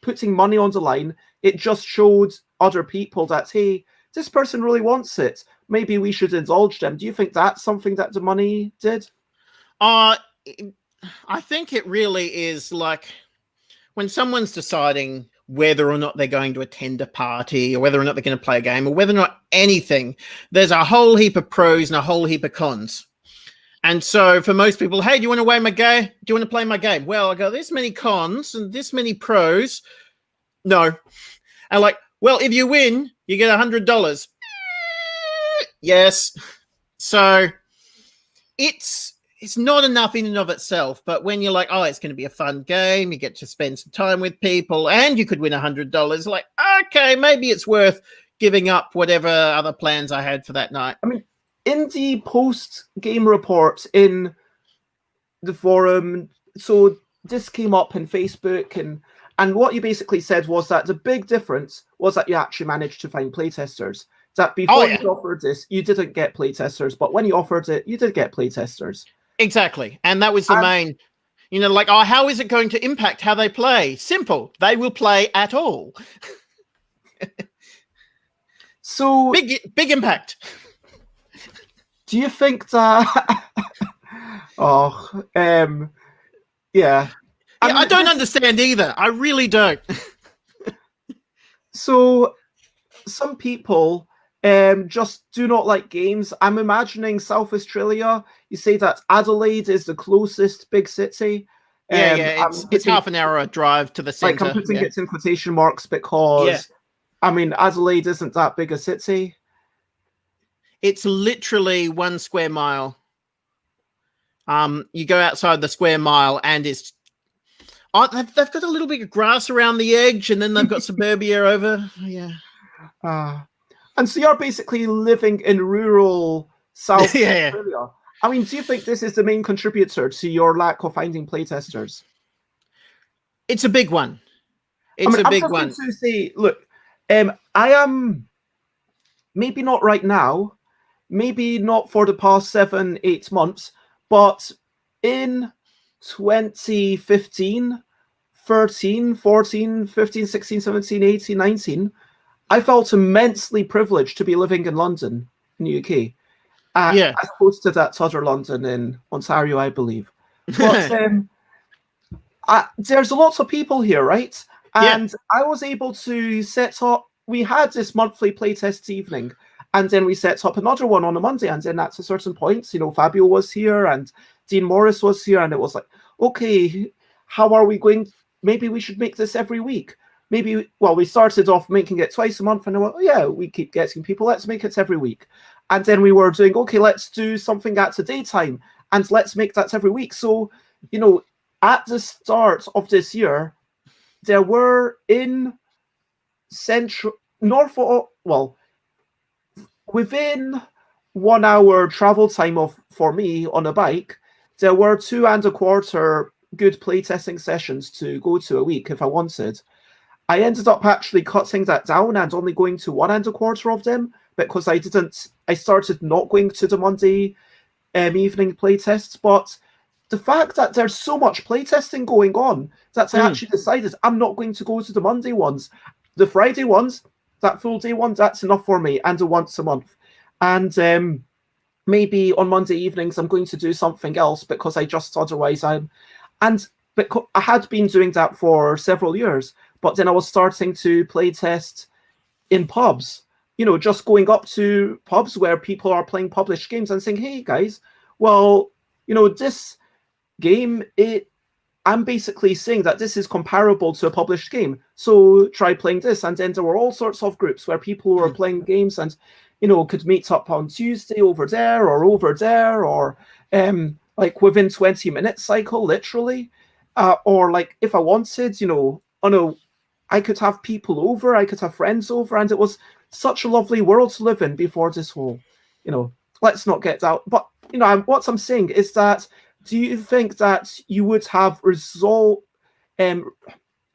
putting money on the line, it just showed other people that, hey, this person really wants it. Maybe we should indulge them. Do you think that's something that the money did? I think it really is like when someone's deciding whether or not they're going to attend a party or whether or not they're going to play a game or whether or not anything, there's a whole heap of pros and a whole heap of cons. And so for most people, hey, do you want to play my game? Do you want to play my game? Well, I go, this many cons and this many pros. No. And like, well, if you win, you get $100. Yes. So it's not enough in and of itself, but when you're like, oh, it's going to be a fun game, you get to spend some time with people, and you could win $100, like, okay, maybe it's worth giving up whatever other plans I had for that night. I mean, in the post-game report in the forum, so this came up in Facebook, and what you basically said was that the big difference was that you actually managed to find playtesters. That before you offered this, you didn't get playtesters, but when you offered it, you did get playtesters. Exactly. And that was the main, you know, like, oh, how is it going to impact how they play? Simple. They will play at all. So big impact. Do you think that yeah. I don't understand either. I really don't. So some people just do not like games. I'm imagining South Australia. You say that Adelaide is the closest big city. It's half an hour drive to the centre. Like I'm putting it in quotation marks because, I mean, Adelaide isn't that big a city. It's literally 1 square mile. You go outside the square mile and it's... Oh, they've got a little bit of grass around the edge and then they've got suburbia over. Yeah. And so you're basically living in rural South Australia. I mean, do you think this is the main contributor to your lack of finding playtesters? It's a big one. It's a big one. To say, look, I am maybe not right now, maybe not for the past 7-8 months, but in 2015, 13, 14, 15, 16, 17, 18, 19, I felt immensely privileged to be living in London, in the UK. As opposed to that other London in Ontario, I believe. But there's lots of people here, right? And I was able to set up, we had this monthly playtest evening, and then we set up another one on a Monday, and then at a certain point, you know, Fabio was here, and Dean Morris was here, and it was like, okay, how are we going? Maybe we should make this every week. Maybe, well, we started off making it twice a month, and I went, oh, yeah, we keep getting people, let's make it every week. And then we were doing, okay, let's do something at the daytime, and let's make that every week. So, you know, at the start of this year, there were in Norfolk, well, within 1 hour travel time for me on a bike, there were 2.25 good playtesting sessions to go to a week if I wanted. I ended up actually cutting that down and only going to 1.25 of them because I started not going to the Monday evening playtests. But the fact that there's so much playtesting going on that I actually decided I'm not going to go to the Monday ones. The Friday ones, that full day one, that's enough for me, and the once a month. And maybe on Monday evenings I'm going to do something else because I just otherwise because I had been doing that for several years, but then I was starting to play test in pubs, you know, just going up to pubs where people are playing published games and saying, hey guys, well, you know, this game, I'm basically saying that this is comparable to a published game, so try playing this. And then there were all sorts of groups where people were playing games, and could meet up on Tuesday over there, or like within 20 minutes cycle, literally. Or like if I wanted, I could have people over, I could have friends over, and it was such a lovely world to live in before this whole, let's not get out. But, what I'm saying is that, do you think that you would have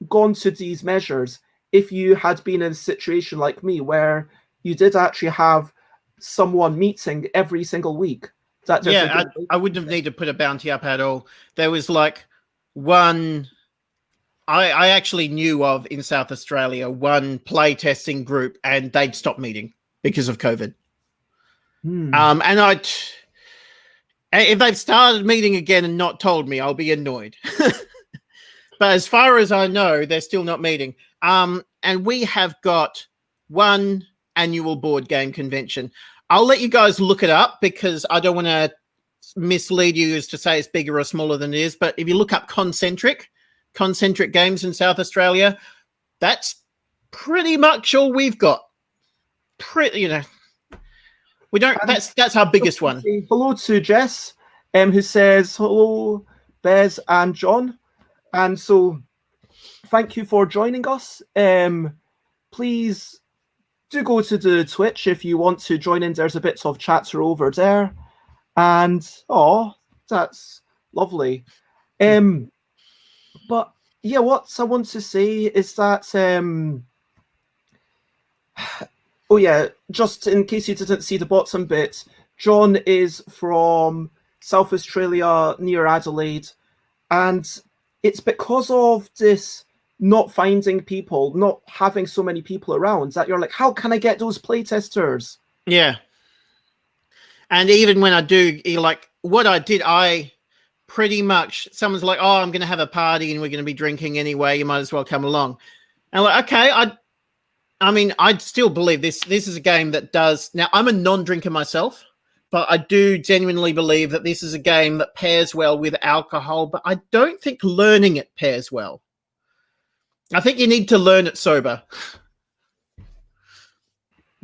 gone to these measures if you had been in a situation like me where you did actually have someone meeting every single week? Yeah, I wouldn't have needed to put a bounty up at all. There was like one I actually knew of in South Australia, one play testing group, and they'd stopped meeting because of COVID. And if they've started meeting again and not told me, I'll be annoyed. But as far as I know, they're still not meeting. And we have got one annual board game convention. I'll let you guys look it up because I don't want to mislead you as to say it's bigger or smaller than it is. But if you look up concentric games in South Australia, that's pretty much all we've got. We don't. That's our biggest one. Hello to Jess, who says hello, Bez and John, and so thank you for joining us. Please do go to the Twitch if you want to join in. There's a bit of chatter over there, and that's lovely. But yeah, what I want to say is that oh yeah, just in case you didn't see the bottom bit, John is from South Australia near Adelaide, and it's because of this not finding people, not having so many people around, that you're like, how can I get those playtesters? Yeah. And even when I do, like what I did, I pretty much, someone's like, oh, I'm going to have a party and we're going to be drinking anyway, you might as well come along. And I'm like, okay, I mean, I still believe this is a game that does, now I'm a non-drinker myself, but I do genuinely believe that this is a game that pairs well with alcohol, but I don't think learning it pairs well. I think you need to learn it sober.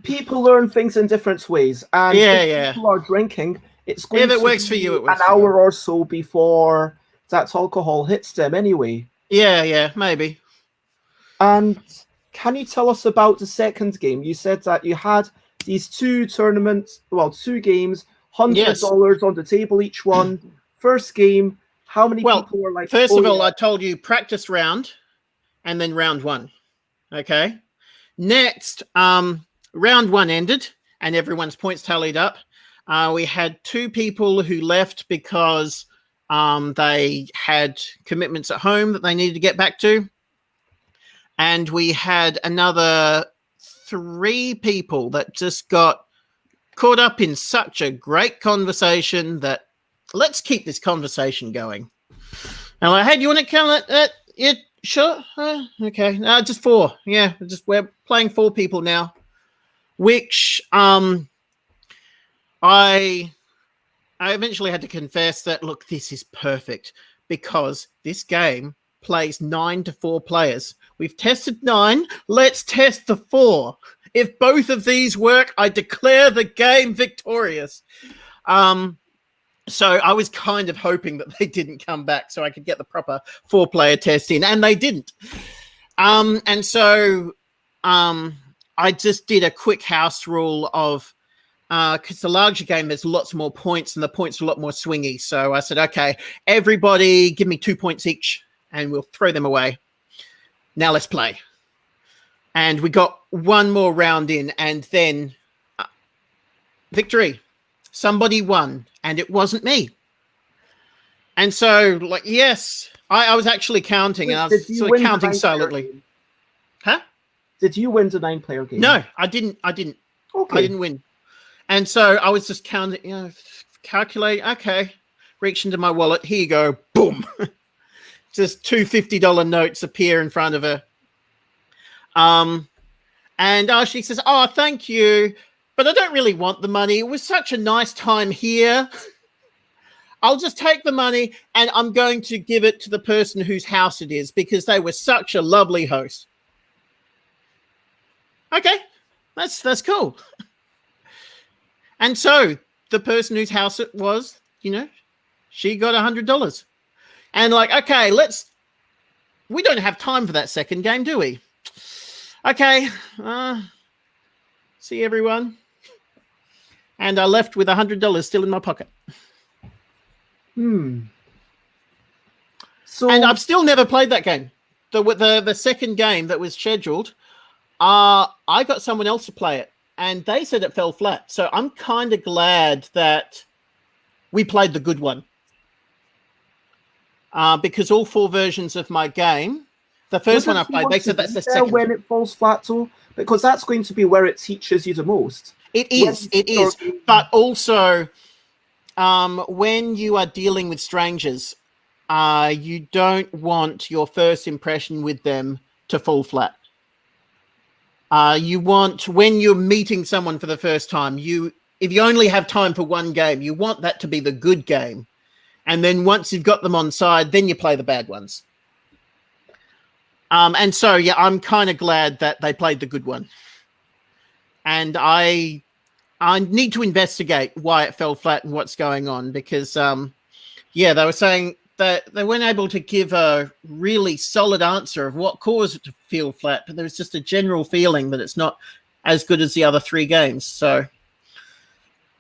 People learn things in different ways, and if people are drinking, it's going if it to works be for you, it works an hour or so before that alcohol hits them anyway. Yeah, maybe. And can you tell us about the second game? You said that you had these two tournaments, well, two games, $100 on the table each one. First game, how many people were like? First of all, I told you practice round, and then round one. Okay. Next, round one ended, and everyone's points tallied up. We had two people who left because they had commitments at home that they needed to get back to. And we had another 3 people that just got caught up in such a great conversation that let's keep this conversation going. And like, hey, do you want to count it? Yeah, sure. Okay. No, just 4. Yeah, we're playing 4 people now, which I eventually had to confess that, look, this is perfect because this game plays 9 to 4 players. We've tested 9. Let's test the 4. If both of these work, I declare the game victorious. So I was kind of hoping that they didn't come back so I could get the proper 4-player test in, and they didn't. And so I just did a quick house rule of, because the larger game, there's lots more points and the points are a lot more swingy. So I said, okay, everybody give me 2 points each and we'll throw them away. Now let's play. And we got one more round in, and then victory. Somebody won, and it wasn't me. And so, like, yes, I was actually counting, and I was sort of counting silently. Huh? Did you win the 9-player game? No, I didn't. Okay. I didn't win. And so I was just counting, calculate. Okay, reach into my wallet. Here you go. Boom. Just 2 $50 notes appear in front of her. And she says, oh, thank you, but I don't really want the money. It was such a nice time here. I'll just take the money and I'm going to give it to the person whose house it is because they were such a lovely host. Okay, that's cool. And so the person whose house it was, you know, she got $100. And like, okay, we don't have time for that second game, do we? Okay, see everyone. And I left with $100 still in my pocket. So, and I've still never played that game. The second game that was scheduled, I got someone else to play it, and they said it fell flat. So I'm kind of glad that we played the good one. Because all 4 versions of my game, the first one I played, they said that's the second. When it falls flat, though, because that's going to be where it teaches you the most. It is. But also, when you are dealing with strangers, you don't want your first impression with them to fall flat. You want, when you're meeting someone for the first time, if you only have time for one game, you want that to be the good game. And then once you've got them on side, then you play the bad ones. And so, yeah, I'm kind of glad that they played the good one. And I need to investigate why it fell flat and what's going on, because, yeah, they were saying that they weren't able to give a really solid answer of what caused it to feel flat, but there was just a general feeling that it's not as good as the other 3 games. So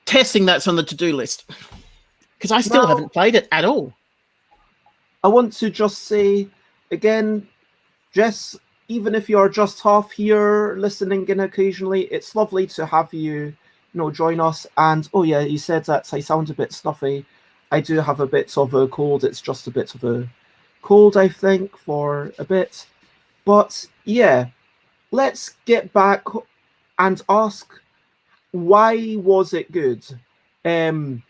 testing that's on the to-do list, because I still haven't played it at all. I want to just say, again, Jess, even if you're just half here listening in occasionally, it's lovely to have you, join us. And, oh yeah, you said that I sound a bit snuffy. I do have a bit of a cold. It's just a bit of a cold, I think, for a bit. But, yeah, let's get back and ask, why was it good? Other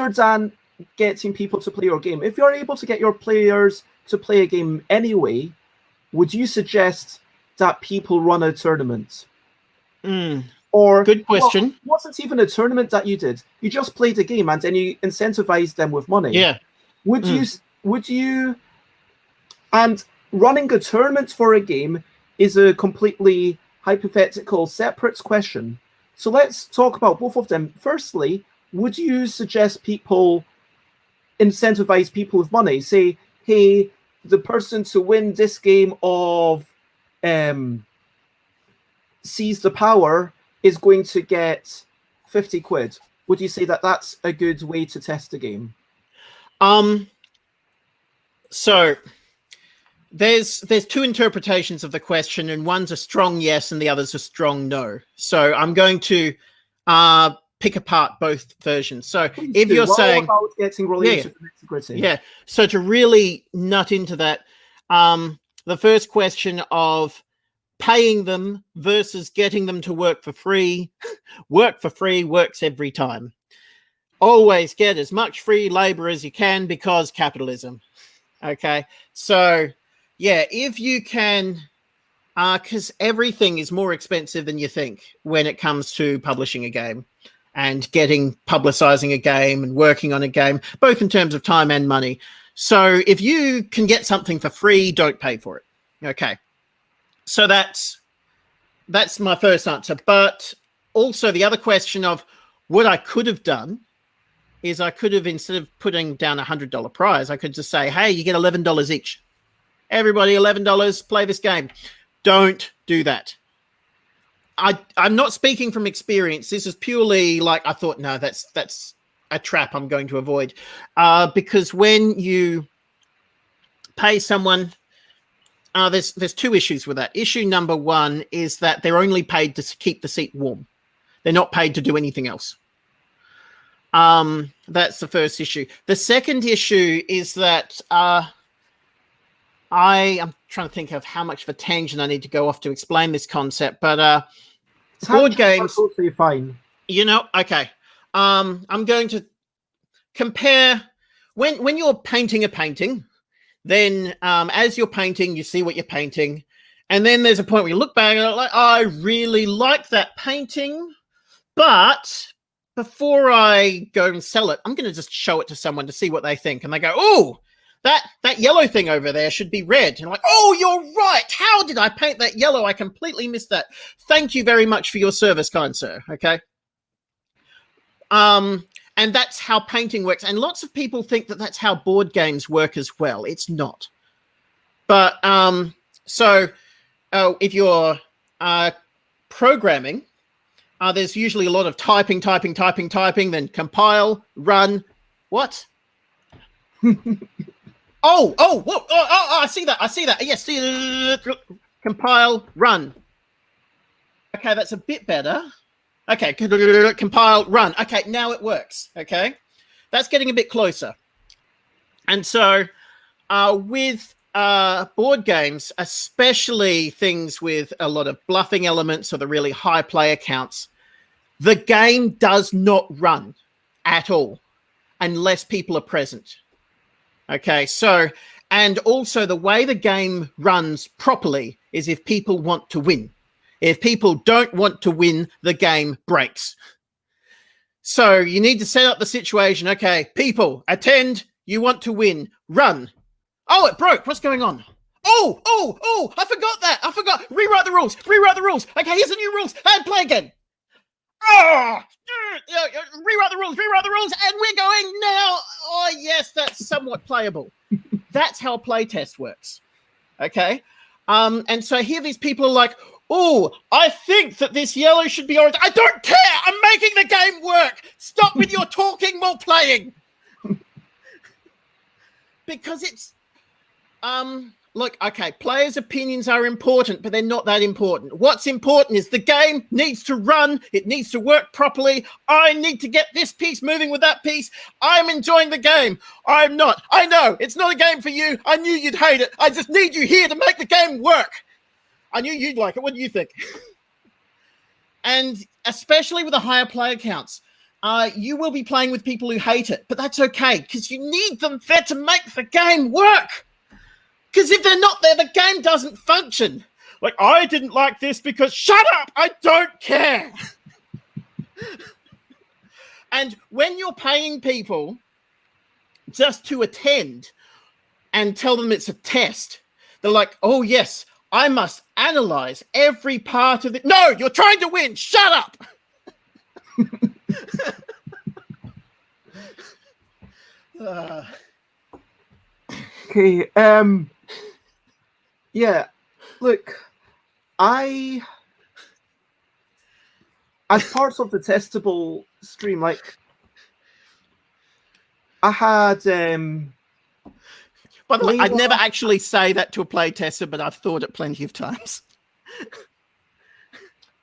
than getting people to play your game, if you're able to get your players to play a game anyway, would you suggest that people run a tournament? Or good question. It wasn't even a tournament that you did. You just played a game and then you incentivized them with money. Yeah. Would you? And running a tournament for a game is a completely hypothetical, separate question. So let's talk about both of them. Firstly, would you suggest people incentivize people with money? Say, hey, the person to win this game of Seize the Power is going to get 50 quid. Would you say that that's a good way to test a game? So there's 2 interpretations of the question, and one's a strong yes and the other's a strong no. So I'm going to pick apart both versions. So if you're saying about getting really into the nitty-gritty. Yeah. So to really nut into that, the first question of paying them versus getting them to work for free. Work for free works every time. Always get as much free labor as you can, because capitalism. Okay. So yeah, if you can, because everything is more expensive than you think when it comes to publishing a game and publicizing a game and working on a game, both in terms of time and money. So if you can get something for free, don't pay for it. Okay. So that's my first answer. But also the other question of what I could have done is I could have, instead of putting down $100 prize, I could just say, hey, you get $11 each. Everybody, $11, play this game. Don't do that. I'm not speaking from experience. This is purely like, I thought, no, that's a trap I'm going to avoid. Because when you pay someone, there's 2 issues with that. Issue number 1 is that they're only paid to keep the seat warm. They're not paid to do anything else. That's the first issue. The second issue is that I'm trying to think of how much of a tangent I need to go off to explain this concept, but board games, totally fine. Okay. I'm going to compare when you're painting a painting. Then as you're painting, you see what you're painting. And then there's a point where you look back and you're like, oh, I really like that painting. But before I go and sell it, I'm going to just show it to someone to see what they think. And they go, oh, that yellow thing over there should be red. And I'm like, oh, you're right. How did I paint that yellow? I completely missed that. Thank you very much for your service, kind sir. Okay. And that's how painting works. And lots of people think that that's how board games work as well. It's not. But if you're programming, there's usually a lot of typing, then compile, run. What? I see that. Yes. Compile, run. Okay, that's a bit better. Okay, compile, run. Okay, now it works. Okay, that's getting a bit closer. And so with board games, especially things with a lot of bluffing elements or the really high player counts, the game does not run at all unless people are present. Okay, so, and also the way the game runs properly is if people want to win. If people don't want to win, the game breaks. So you need to set up the situation. Okay, people, attend. You want to win. Run. Oh, it broke. What's going on? Oh, I forgot that. I forgot. Rewrite the rules. Okay, here's the new rules. And play again. Rewrite the rules. And we're going now. Oh, yes, that's somewhat playable. That's how playtest works. Okay? And so here these people are like, oh, I think that this yellow should be orange. I don't care. I'm making the game work. Stop with your talking while playing. Because it's, look, okay, players' opinions are important, but they're not that important. What's important is the game needs to run. It needs to work properly. I need to get this piece moving with that piece. I'm enjoying the game. I'm not. I know it's not a game for you. I knew you'd hate it. I just need you here to make the game work. I knew you'd like it. What do you think? And especially with the higher player counts, you will be playing with people who hate it, but that's okay because you need them there to make the game work. Because if they're not there, the game doesn't function. Like, I didn't like this because, shut up, I don't care. And when you're paying people just to attend and tell them it's a test, they're like, oh, yes, I must analyze every part of it. No, you're trying to win. Shut up. Okay. Yeah. Look, as parts of the testable stream, like, I had by the way, I'd never actually say that to a play tester, but I've thought it plenty of times.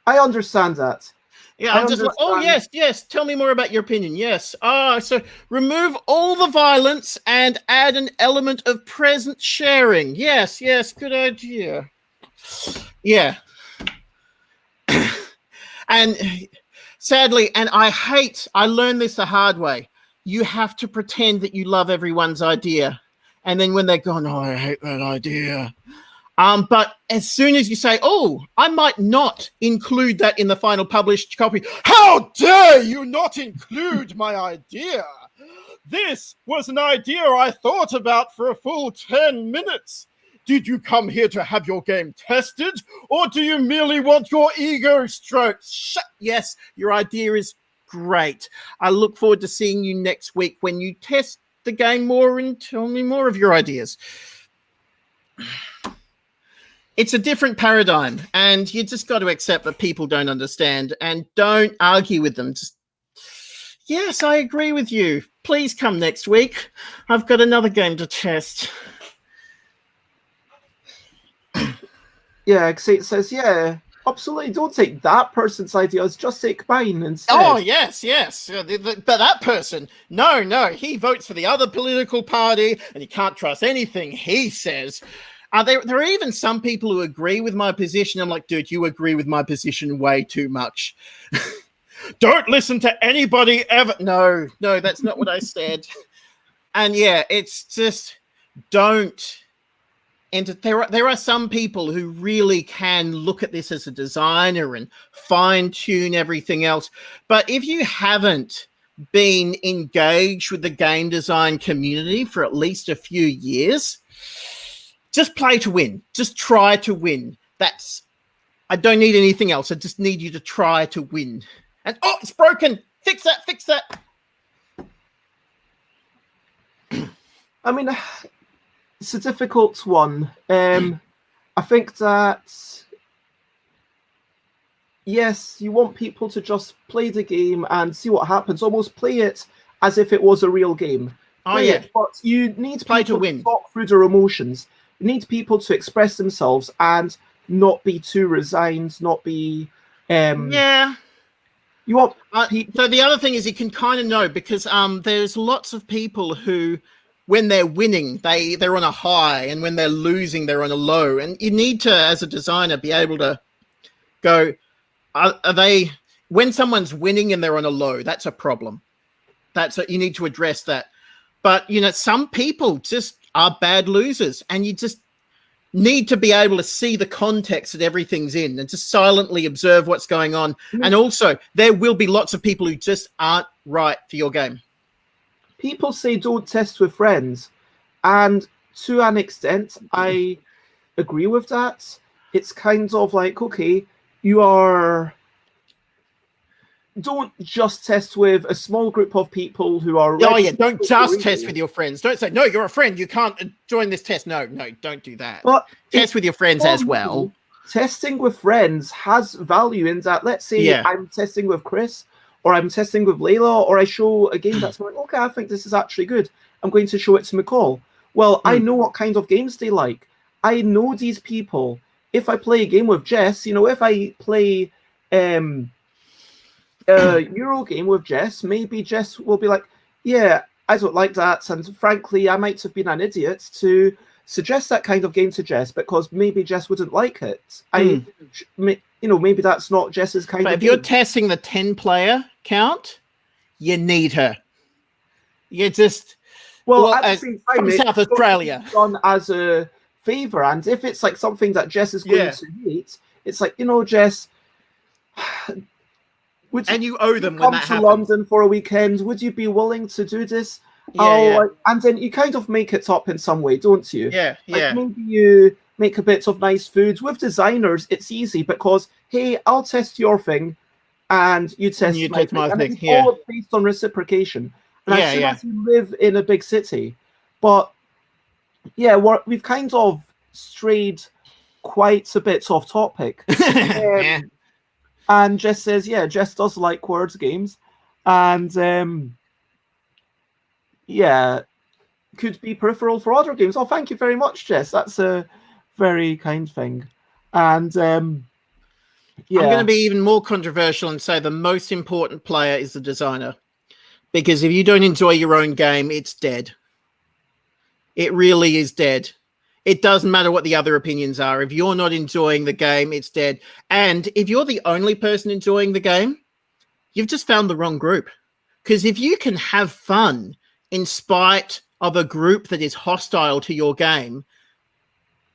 I understand that. Yeah, I'm just like, oh, yes. Tell me more about your opinion. Yes. So remove all the violence and add an element of present sharing. Yes. Good idea. Yeah. And sadly, and I learned this the hard way. You have to pretend that you love everyone's idea. And then when they're gone, oh, I hate that idea. But as soon as you say, oh, I might not include that in the final published copy. How dare you not include my idea? This was an idea I thought about for a full 10 minutes. Did you come here to have your game tested? Or do you merely want your ego stroked? Yes, your idea is great. I look forward to seeing you next week when you test the game more and tell me more of your ideas. It's a different paradigm, and you just got to accept that people don't understand and don't argue with them. Just, yes, I agree with you. Please come next week. I've got another game to test. Yeah, it says, yeah, absolutely. Don't take that person's ideas. Just take mine instead. Oh, yes. But that person, no, he votes for the other political party, and you can't trust anything he says. There are even some people who agree with my position. I'm like, dude, you agree with my position way too much. Don't listen to anybody ever. No, that's not what I said. And yeah, it's just don't. And there are some people who really can look at this as a designer and fine tune everything else. But if you haven't been engaged with the game design community for at least a few years, just play to win. Just try to win. I don't need anything else. I just need you to try to win. And, oh, it's broken. Fix that, fix that. I mean, it's a difficult one. I think that, yes, you want people to just play the game and see what happens. Almost play it as if it was a real game. Play it, but you need play people to win. To talk through their emotions. You need people to express themselves and not be too resigned, not be... yeah. You want so the other thing is you can kind of know, because there's lots of people who, when they're winning, they're on a high, and when they're losing, they're on a low. And you need to, as a designer, be able to go, are they, when someone's winning and they're on a low, that's a problem. You need to address that. But, you know, some people just are bad losers, and you just need to be able to see the context that everything's in and just silently observe what's going on. And also, there will be lots of people who just aren't right for your game. People say don't test with friends, and to an extent, I agree with that. It's kind of like, okay, don't just test with a small group of people who are... Oh, yeah, don't just test with your friends. Don't say, no, you're a friend, you can't join this test. No, don't do that. But test with your friends as well. Testing with friends has value in that. Let's say I'm testing with Chris, or I'm testing with Layla, or I show a game that's like, okay, I think this is actually good. I'm going to show it to McCall. Well, I know what kind of games they like. I know these people. If I play a game with Jess, you know, if I play... Euro game with Jess, maybe Jess will be like, yeah, I don't like that, and frankly, I might have been an idiot to suggest that kind of game to Jess, because maybe Jess wouldn't like it. You know, maybe that's not Jess's kind of game. If you're testing the 10-player count, you need her. You just... Well, at the same time, from South Australia. Done as a favor, and if it's like something that Jess is going to hate, it's like, you know, Jess... And you owe them when that happens. Come to London for a weekend. Would you be willing to do this? And then you kind of make it up in some way, don't you? Like maybe you make a bit of nice foods. With designers, it's easy because, hey, I'll test your thing, and you test my thing. It's all based on reciprocation. And I assume as you live in a big city, but we've kind of strayed quite a bit off topic. And Jess says, yeah, Jess does like words games. And, could be peripheral for other games. Oh, thank you very much, Jess. That's a very kind thing. And, I'm going to be even more controversial and say the most important player is the designer. Because if you don't enjoy your own game, it's dead. It really is dead. It doesn't matter what the other opinions are. If you're not enjoying the game, it's dead. And if you're the only person enjoying the game, you've just found the wrong group. Because if you can have fun in spite of a group that is hostile to your game,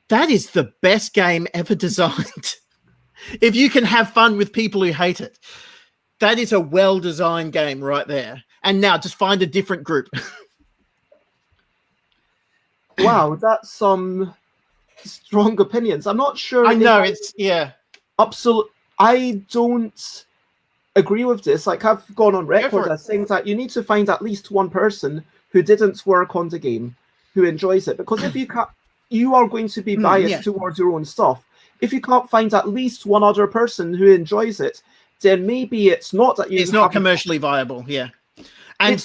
that is the best game ever designed. If you can have fun with people who hate it, that is a well-designed game right there. And now just find a different group. Wow, that's some strong opinions. I'm not sure. I know, Absolutely. I don't agree with this. Like, I've gone on record as saying that you need to find at least one person who didn't work on the game, who enjoys it. Because if you can't, you are going to be biased towards your own stuff. If you can't find at least one other person who enjoys it, then maybe it's not that you... It's not commercially viable, And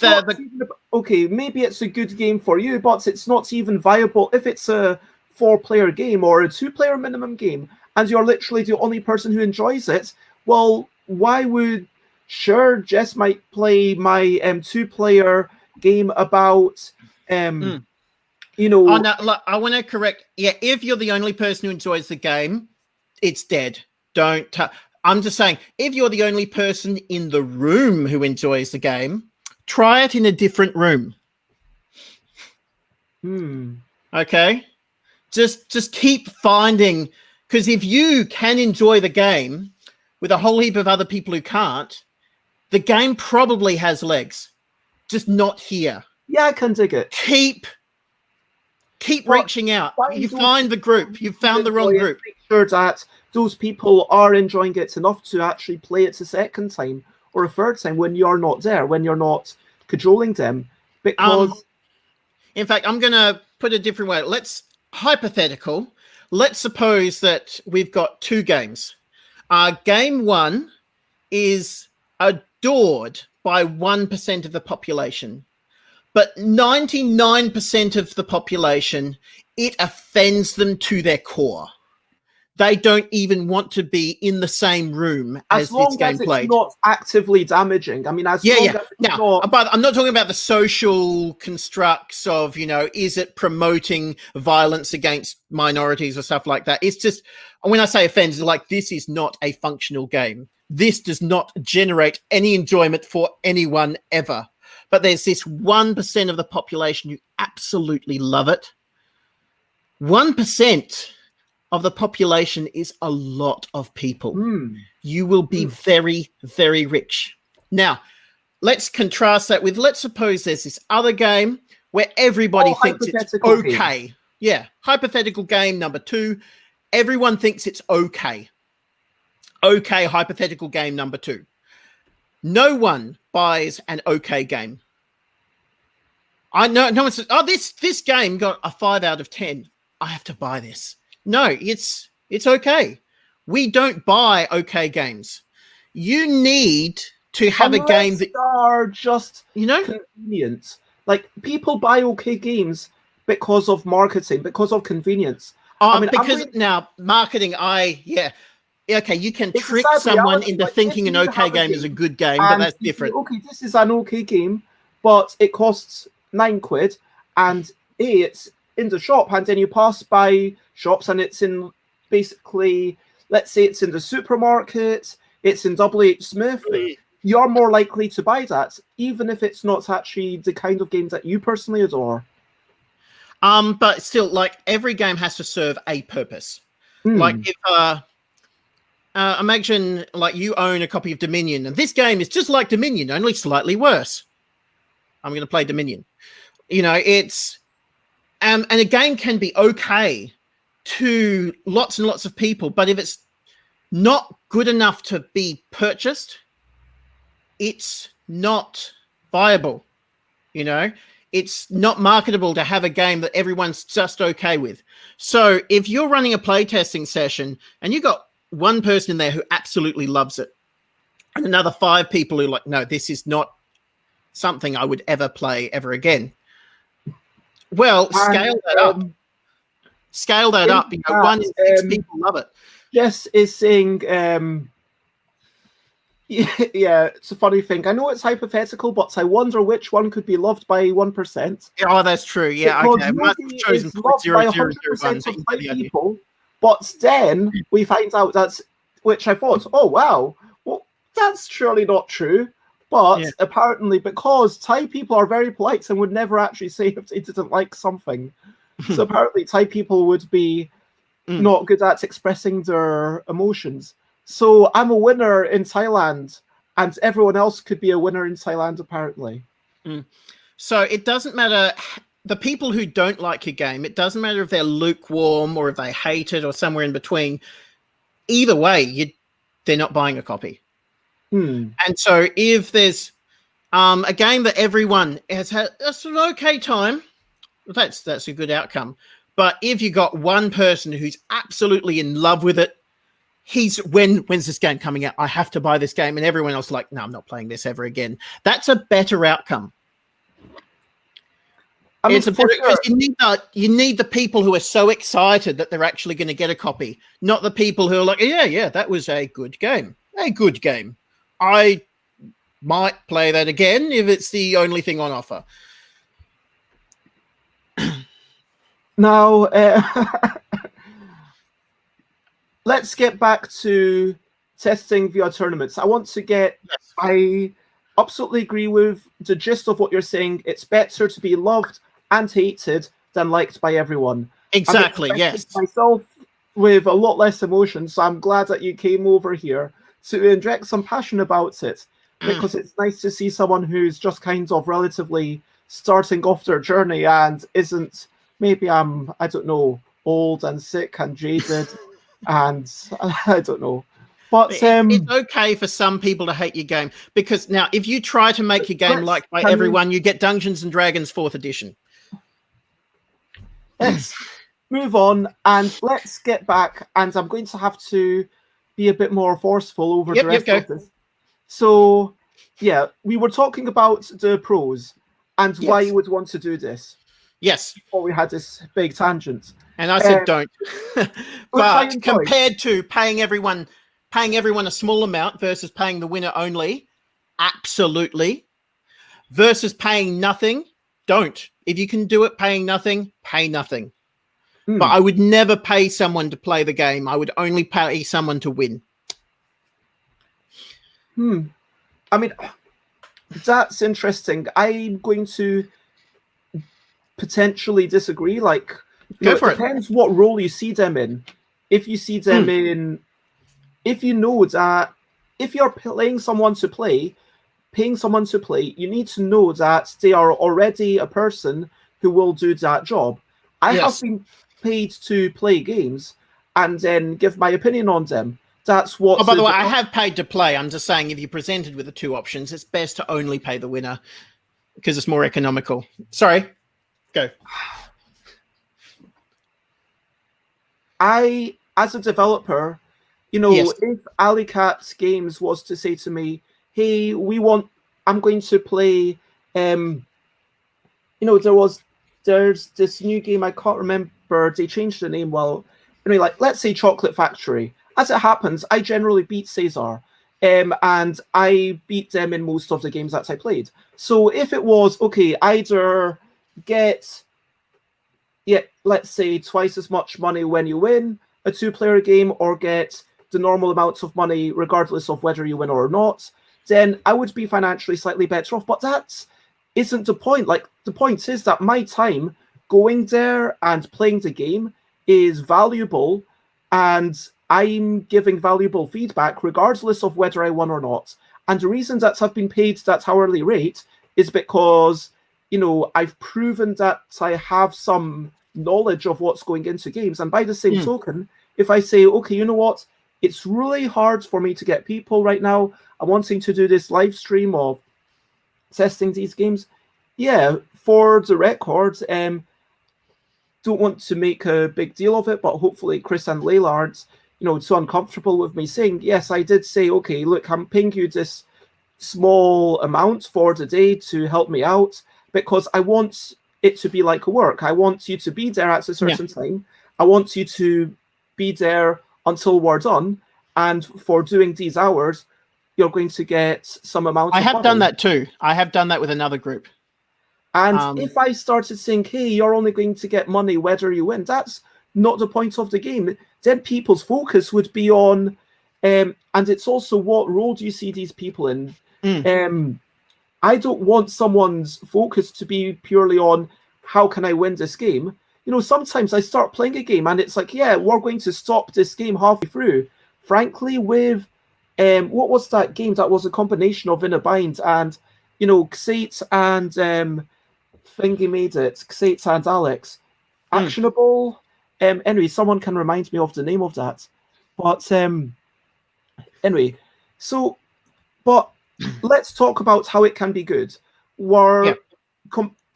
okay, maybe it's a good game for you, but it's not even viable if it's a 4-player game or a 2-player minimum game, and you're literally the only person who enjoys it. Well, why would... Sure, Jess might play my 2-player game about, you know... Oh, no, look, I want to correct... if you're the only person who enjoys the game, it's dead. Don't... I'm just saying, if you're the only person in the room who enjoys the game... Try it in a different room. Okay? Just keep finding... Because if you can enjoy the game with a whole heap of other people who can't, the game probably has legs. Just not here. Yeah, I can dig it. Keep reaching out. You find the group. You've found the wrong group. Make sure that those people are enjoying it enough to actually play it a second time. or a third time when you're not there, when you're not controlling them. Because in fact, I'm going to put it a different way. Hypothetical. Let's suppose that we've got two games. Game one is adored by 1% of the population, but 99% of the population, it offends them to their core. They don't even want to be in the same room as this game played. It's not actively damaging. I mean, as long as it's not... But I'm not talking about the social constructs of, you know, is it promoting violence against minorities or stuff like that? It's just, when I say offends, like, this is not a functional game. This does not generate any enjoyment for anyone ever. But there's this 1% of the population who absolutely love it. 1% of the population is a lot of people. You will be very, very rich. Now, let's contrast that with, let's suppose there's this other game where everybody thinks it's okay. Game. Yeah, hypothetical game number 2. Everyone thinks it's okay. Okay, hypothetical game number 2. No one buys an okay game. I know no one says, oh, this game got a 5 out of 10. I have to buy this. No, it's okay. We don't buy okay games. You need to have a game that are just, you know, convenient. Like, people buy okay games because of marketing, because of convenience. I mean, because now marketing, okay, you can trick someone into thinking an okay game is a good game, but that's different. Okay, this is an okay game, but it costs £9, and it's in the shop, and then you pass by shops and it's in, basically, let's say it's in the supermarket, it's in WH Smith, you're more likely to buy that, even if it's not actually the kind of game that you personally adore. But still, like, every game has to serve a purpose. Like, if imagine, like, you own a copy of Dominion, and this game is just like Dominion, only slightly worse. I'm going to play Dominion. You know, it's and a game can be okay to lots and lots of people, but if it's not good enough to be purchased, it's not viable. You know, it's not marketable to have a game that everyone's just okay with. So if you're running a playtesting session and you've got one person in there who absolutely loves it, and another 5 people who are like, no, this is not something I would ever play ever again. Well, scale that up. Scale that up. You know, 1 in 6 people love it. Jess is saying, yeah, it's a funny thing. I know it's hypothetical, but I wonder which one could be loved by 1%. Oh, that's true. Yeah, because okay. I might have chosen 0.0001 people, but then we find out that's, which I thought, oh wow, well, that's surely not true. But apparently, because Thai people are very polite and would never actually say if they didn't like something. So apparently Thai people would be not good at expressing their emotions. So I'm a winner in Thailand, and everyone else could be a winner in Thailand, apparently. So it doesn't matter, the people who don't like your game, it doesn't matter if they're lukewarm or if they hate it or somewhere in between. Either way, they're not buying a copy. And so if there's a game that everyone has had an okay time, that's a good outcome. But if you got one person who's absolutely in love with it, when's this game coming out? I have to buy this game. And everyone else is like, no, I'm not playing this ever again. That's a better outcome. I mean, because you need the people who are so excited that they're actually going to get a copy, not the people who are like, yeah, that was a good game. A good game. I might play that again if it's the only thing on offer. Now, let's get back to testing via tournaments. I want to get, I absolutely agree with the gist of what you're saying. It's better to be loved and hated than liked by everyone. Exactly, yes. Myself with a lot less emotion, so I'm glad that you came over here to inject some passion about it, because it's nice to see someone who's just kind of relatively starting off their journey and isn't, maybe I don't know, old and sick and jaded and I don't know. But it's okay for some people to hate your game, because now if you try to make your game liked by everyone, you get Dungeons and Dragons 4th edition. Let's move on and let's get back. And I'm going to have to be a bit more forceful over the rest of this. So, yeah, we were talking about the pros and why you would want to do this. Yes. Before we had this big tangent. And I said don't. But compared to paying everyone a small amount versus paying the winner only, absolutely. Versus paying nothing, don't. If you can do it paying nothing, pay nothing. But I would never pay someone to play the game. I would only pay someone to win. I mean, that's interesting. I'm going to potentially disagree. Like, it depends what role you see them in. If you see them in, if you know that if you're paying someone to play, you need to know that they are already a person who will do that job. I have been paid to play games and then give my opinion on them. That's what. Oh, by the way, I have paid to play. I'm just saying, if you're presented with the two options, it's best to only pay the winner because it's more economical. Sorry, go. As a developer, you know, if Alicat Games was to say to me, "Hey, I'm going to play," you know, there's this new game, I can't remember. They changed the name. Well, anyway, like let's say Chocolate Factory. As it happens, I generally beat Caesar, and I beat them in most of the games that I played. So if it was, okay, either get, let's say twice as much money when you win a 2-player game, or get the normal amounts of money regardless of whether you win or not, then I would be financially slightly better off. But that isn't the point. Like, the point is that my time going there and playing the game is valuable, and I'm giving valuable feedback regardless of whether I won or not. And the reason that I've been paid that hourly rate is because, you know, I've proven that I have some knowledge of what's going into games. And by the same token, if I say, okay, you know what, it's really hard for me to get people right now, I'm wanting to do this live stream of testing these games. Yeah, for the record, don't want to make a big deal of it, but hopefully Chris and Layla aren't, you know, so uncomfortable with me saying, yes, I did say, okay, look, I'm paying you this small amount for the day to help me out because I want it to be like a work. I want you to be there at a certain time. I want you to be there until we're done. And for doing these hours, you're going to get some amount of money. Done that too. I have done that with another group. And if I started saying, hey, you're only going to get money whether you win, that's not the point of the game. Then people's focus would be on, and it's also what role do you see these people in? I don't want someone's focus to be purely on how can I win this game. You know, sometimes I start playing a game and it's like, yeah, we're going to stop this game halfway through. Frankly, with what was that game that was a combination of In a Bind and, you know, Xate and Thingy made it, Xate and Alex. Actionable. Anyway, someone can remind me of the name of that. But anyway, so, but let's talk about how it can be good.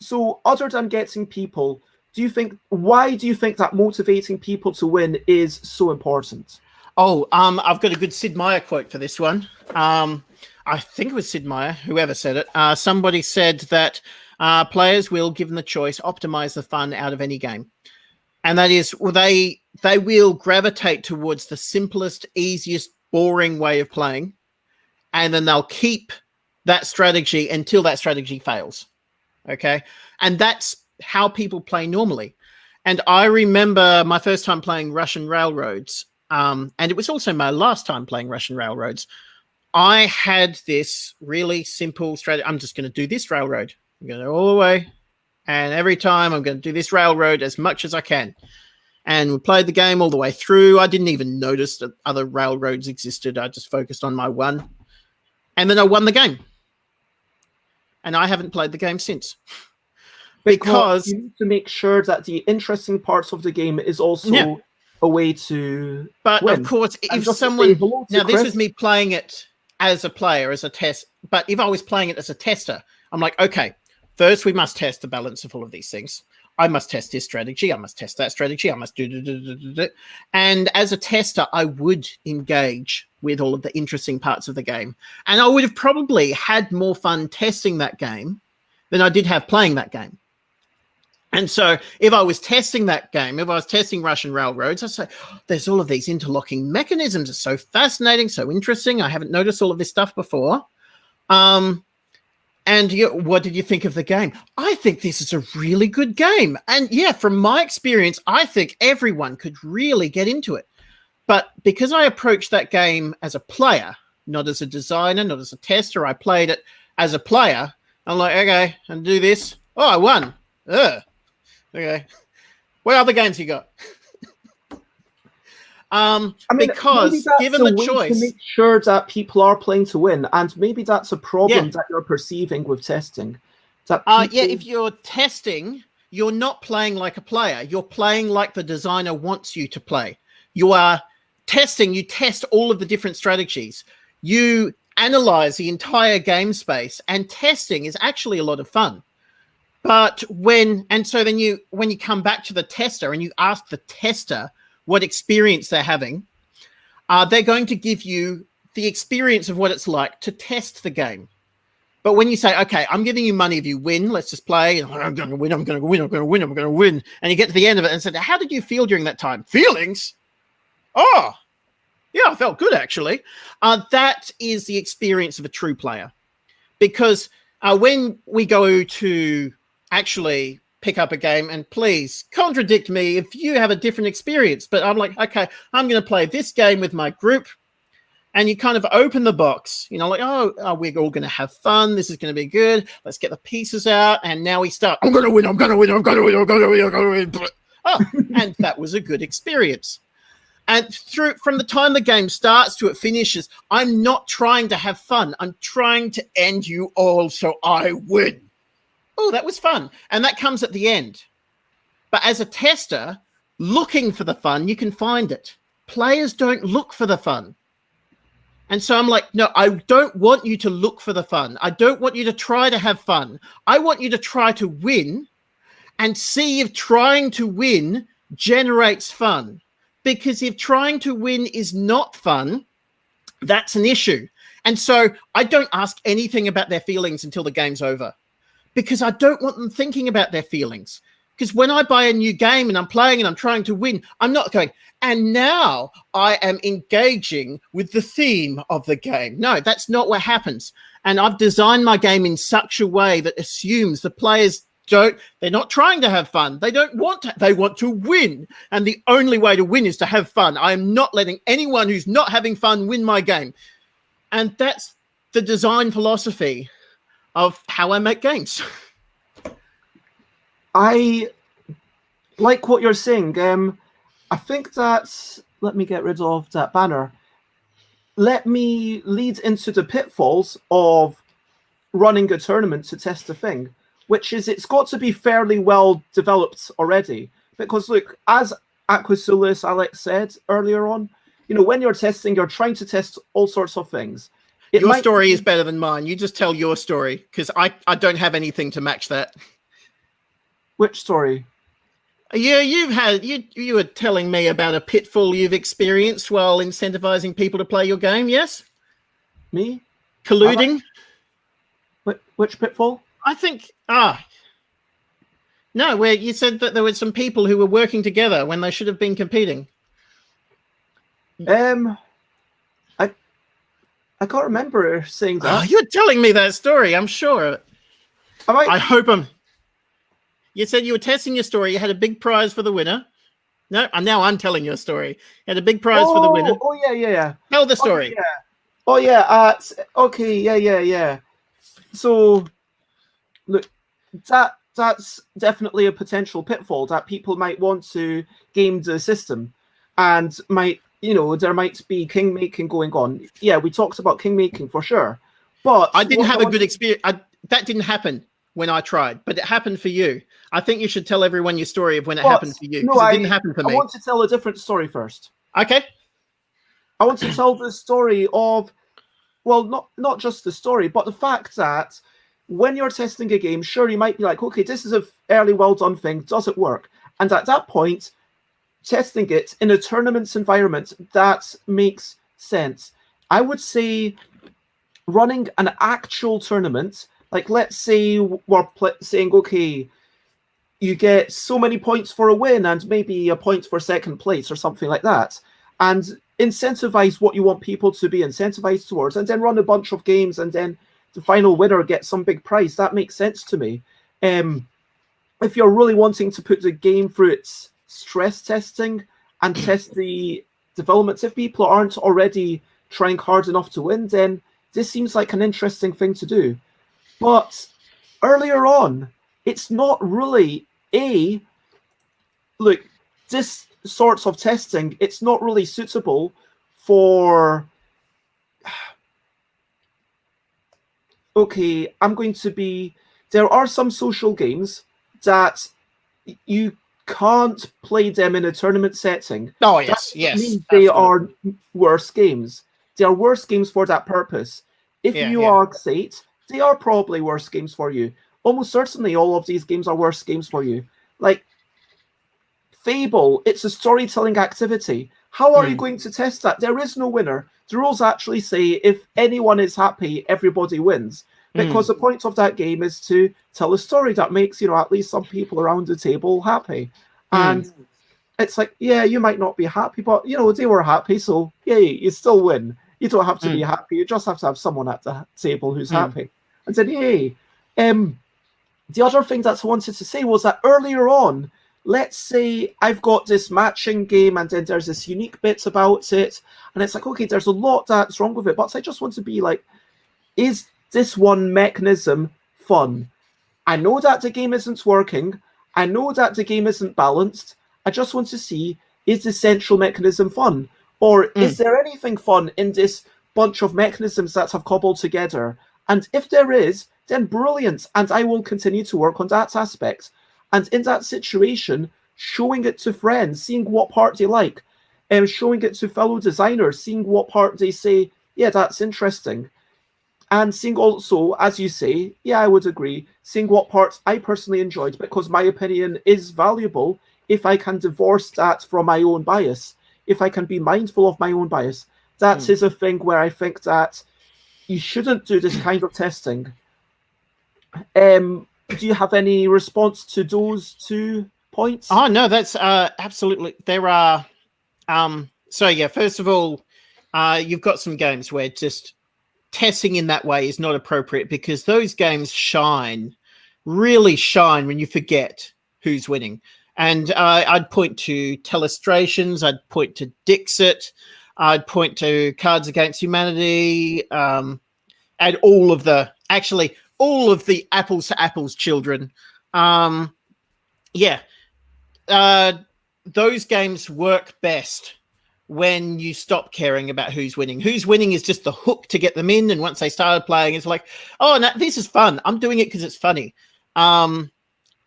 So other than getting people, why do you think that motivating people to win is so important? Oh, I've got a good Sid Meier quote for this one. I think it was Sid Meier, whoever said it. Somebody said that players will, given the choice, optimize the fun out of any game. And that is, well, they will gravitate towards the simplest, easiest, boring way of playing. And then they'll keep that strategy until that strategy fails. Okay? And that's how people play normally. And I remember my first time playing Russian Railroads, and it was also my last time playing Russian Railroads. I had this really simple strategy. I'm just going to do this railroad. I'm going to go all the way. And every time I'm going to do this railroad as much as I can. And we played the game all the way through. I didn't even notice that other railroads existed. I just focused on my one. And then I won the game. And I haven't played the game since. Because you need to make sure that the interesting parts of the game is also a way to But win. of course, And if just to say someone hello to now this Chris. is me playing it as a player, as a test. But if I was playing it as a tester, I'm like, okay, first we must test the balance of all of these things. I must test this strategy. I must test that strategy. I must do. And as a tester, I would engage with all of the interesting parts of the game. And I would have probably had more fun testing that game than I did have playing that game. And so if I was testing that game, if I was testing Russian Railroads, I'd say, oh, there's all of these interlocking mechanisms. It's so fascinating, so interesting. I haven't noticed all of this stuff before. And what did you think of the game? I think this is a really good game. And yeah, from my experience, I think everyone could really get into it. But because I approached that game as a player, not as a designer, not as a tester, I played it as a player. I'm like, okay, I'll do this. Oh, I won. Ugh. Okay. What other games you got? I mean, because given the choice, to make sure that people are playing to win, and maybe that's a problem that you're perceiving with testing. That yeah, if you're testing, you're not playing like a player. You're playing like the designer wants you to play. You are testing. You test all of the different strategies. You analyze the entire game space, and testing is actually a lot of fun. But when you come back to the tester and you ask the tester what experience they're having, they're going to give you the experience of what it's like to test the game. But when you say, okay, I'm giving you money if you win, let's just play, and I'm going to win, I'm going to win, I'm going to win, I'm going to win, and you get to the end of it and say, how did you feel during that time? Feelings? Oh, yeah, I felt good, actually. That is the experience of a true player. Because when we go to actually pick up a game, and please contradict me if you have a different experience, but I'm like, okay, I'm going to play this game with my group, and you kind of open the box, you know, like, oh, we're all going to have fun, this is going to be good, let's get the pieces out, and now we start, I'm going to win, I'm going to win, I'm going to win, I'm going to win, I'm going to win. Oh, and that was a good experience. And from the time the game starts to it finishes, I'm not trying to have fun, I'm trying to end you all so I win. Oh, that was fun. And that comes at the end. But as a tester, looking for the fun, you can find it. Players don't look for the fun. And so I'm like, no, I don't want you to look for the fun. I don't want you to try to have fun. I want you to try to win and see if trying to win generates fun. Because if trying to win is not fun, that's an issue. And so I don't ask anything about their feelings until the game's over. Because I don't want them thinking about their feelings. Because when I buy a new game and I'm playing and I'm trying to win, I'm not going, and now I am engaging with the theme of the game. No, that's not what happens. And I've designed my game in such a way that assumes the players they're not trying to have fun. They want to win. And the only way to win is to have fun. I am not letting anyone who's not having fun win my game. And that's the design philosophy of how I make games. I like what you're saying. I think that's, let me get rid of that banner. Let me lead into the pitfalls of running a tournament to test a thing, which is it's got to be fairly well developed already. Because look, as Aquasulus Alex said earlier on, you know, when you're testing, you're trying to test all sorts of things. Your story is better than mine. You just tell your story, because I don't have anything to match that. Which story? Yeah, you were telling me about a pitfall you've experienced while incentivizing people to play your game, yes? Me? Colluding? Which pitfall? I think, no, where you said that there were some people who were working together when they should have been competing. I can't remember saying that. Oh, you're telling me that story, I'm sure. I hope I'm... You said you were testing your story. You had a big prize for the winner. No, now I'm telling your story. You had a big prize for the winner. Oh, yeah. Tell the story. Okay, yeah. So, look, that's definitely a potential pitfall that people might want to game the system and might, you know, there might be king making going on. Yeah, we talked about king making for sure. But I didn't have a good experience. That didn't happen. when I tried, but it happened for you. I think you should tell everyone your story of when it But, happened for you, no, because it didn't happen for I me. want to tell a different story first. Okay. I want to tell the story of, well, not just the story, but the fact that when you're testing a game, sure, you might be like, okay, this is a fairly well done thing. Does it work? And at that point, testing it in a tournaments environment, that makes sense. I would say running an actual tournament, like let's say we're saying, okay, you get so many points for a win and maybe a point for second place or something like that, and incentivize what you want people to be incentivized towards, and then run a bunch of games, and then the final winner gets some big prize. That makes sense to me. If you're really wanting to put the game through its stress testing and test the developments, if people aren't already trying hard enough to win, then this seems like an interesting thing to do. But earlier on, it's not really look, this sorts of testing, it's not really suitable for, okay, there are some social games that you can't play them in a tournament setting. Oh, yes, that yes. means they are worse games. They are worse games for that purpose. If you are Xate, they are probably worse games for you. Almost certainly all of these games are worse games for you. Like Fable, it's a storytelling activity. How are you going to test that? There is no winner. The rules actually say if anyone is happy, everybody wins. Because the point of that game is to tell a story that makes, at least some people around the table happy. And it's like, yeah, you might not be happy, but, they were happy, so, yay, you still win. You don't have to be happy. You just have to have someone at the table who's happy. And then, yay. The other thing that I wanted to say was that earlier on, let's say I've got this matching game and then there's this unique bit about it. And it's like, okay, there's a lot that's wrong with it. But I just want to be like, is this one mechanism fun? I know that the game isn't working. I know that the game isn't balanced. I just want to see, is the central mechanism fun? Or is there anything fun in this bunch of mechanisms that have cobbled together? And if there is, then brilliant. And I will continue to work on that aspect. And in that situation, showing it to friends, seeing what part they like, showing it to fellow designers, seeing what part they say, yeah, that's interesting. And seeing also, as you say, yeah, I would agree, seeing what parts I personally enjoyed, because my opinion is valuable if I can divorce that from my own bias, if I can be mindful of my own bias. That is a thing where I think that you shouldn't do this kind of testing. Do you have any response to those 2 points? Oh, no, that's absolutely. There are. So, yeah, first of all, you've got some games where just testing in that way is not appropriate, because those games really shine when you forget who's winning. And I'd point to Telestrations, I'd point to Dixit, I'd point to Cards Against Humanity, and all of the apples to apples children. Those games work best when you stop caring about who's winning. Who's winning is just the hook to get them in. And once they started playing, it's like, oh, no, this is fun. I'm doing it because it's funny.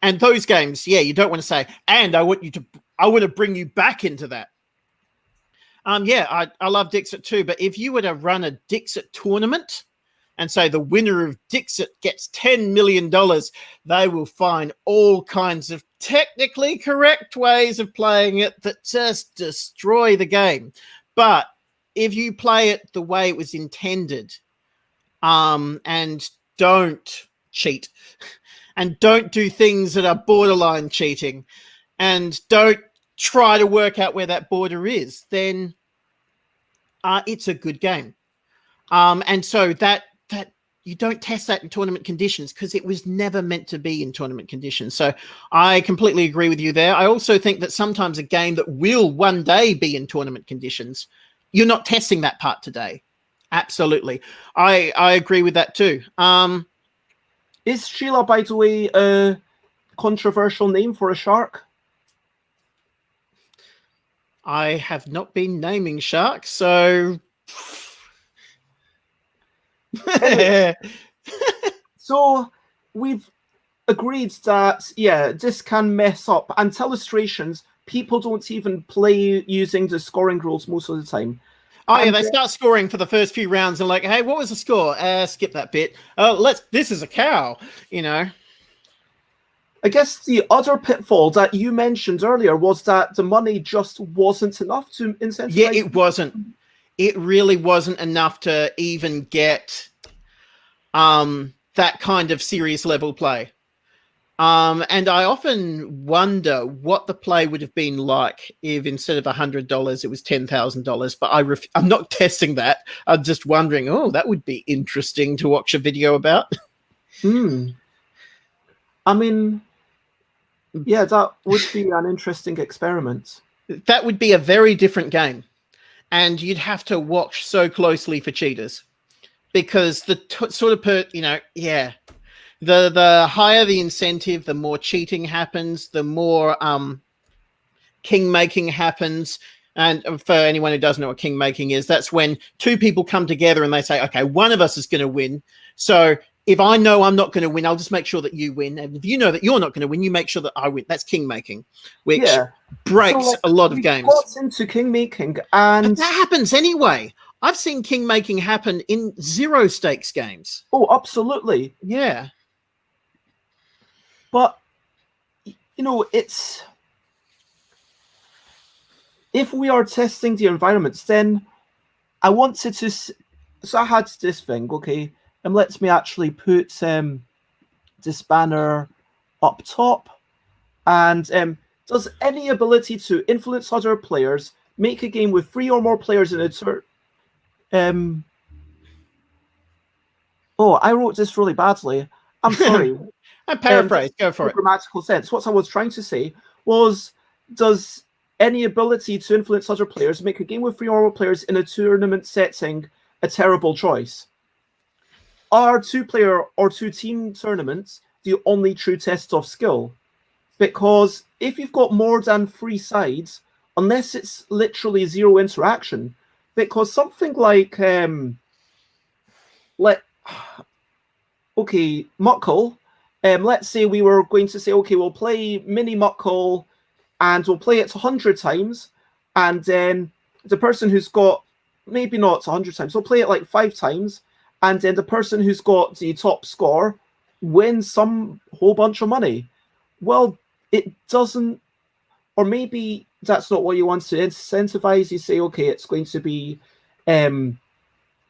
And those games, yeah, you don't want to say, and I want to bring you back into that. I love Dixit too. But if you were to run a Dixit tournament and say the winner of Dixit gets $10 million, they will find all kinds of technically correct ways of playing it that just destroy the game. But if you play it the way it was intended, and don't cheat, and don't do things that are borderline cheating, and don't try to work out where that border is, then it's a good game. And so that you don't test that in tournament conditions, because it was never meant to be in tournament conditions. So I completely agree with you there. I also think that sometimes a game that will one day be in tournament conditions, you're not testing that part today. Absolutely. I agree with that too. Is Sheila, by the way, a controversial name for a shark? I have not been naming sharks, so... Anyway, so agreed that, yeah, this can mess up. And illustrations, people don't even play using the scoring rules most of the time. Oh, yeah, they start scoring for the first few rounds and like, hey, what was the score? Skip that bit. Oh, this is a cow, you know. I guess the other pitfall that you mentioned earlier was that the money just wasn't enough to incentivize. Yeah, it wasn't. It really wasn't enough to even get that kind of serious level play. And I often wonder what the play would have been like if instead of $100, it was $10,000. But I'm not testing that. I'm just wondering, oh, that would be interesting to watch a video about. I mean, yeah, that would be an interesting experiment. That would be a very different game. And you'd have to watch so closely for cheaters. Because the the higher the incentive, the more cheating happens, the more king making happens. And for anyone who doesn't know what king making is, that's when two people come together and they say, okay, one of us is going to win. So if I know I'm not going to win, I'll just make sure that you win. And if you know that you're not going to win, you make sure that I win. That's king making, which breaks a lot of games. What's into king making? And that happens anyway. I've seen king making happen in zero stakes games. Oh, absolutely. Yeah. But, you know, it's... If we are testing the environments, then I wanted to... So I had this thing, okay, and let me actually put this banner up top. And does any ability to influence other players make a game with 3 or more players in a turn? Oh, I wrote this really badly. I'm sorry. I paraphrase. Go for it. Grammatical sense. What I was trying to say was, does any ability to influence other players make a game with 3 or more players in a tournament setting a terrible choice? Are 2-player or 2-team tournaments the only true test of skill? Because if you've got more than 3 sides, unless it's literally 0 interaction, because something like Muckle, let's say we were going to say, okay, we'll play mini Muckle and we'll play it 100 times, and then the person who's got, maybe not 100 times, we'll play it like 5 times, and then the person who's got the top score wins some whole bunch of money. Well, it doesn't, or maybe that's not what you want to incentivize. You say, okay, it's going to be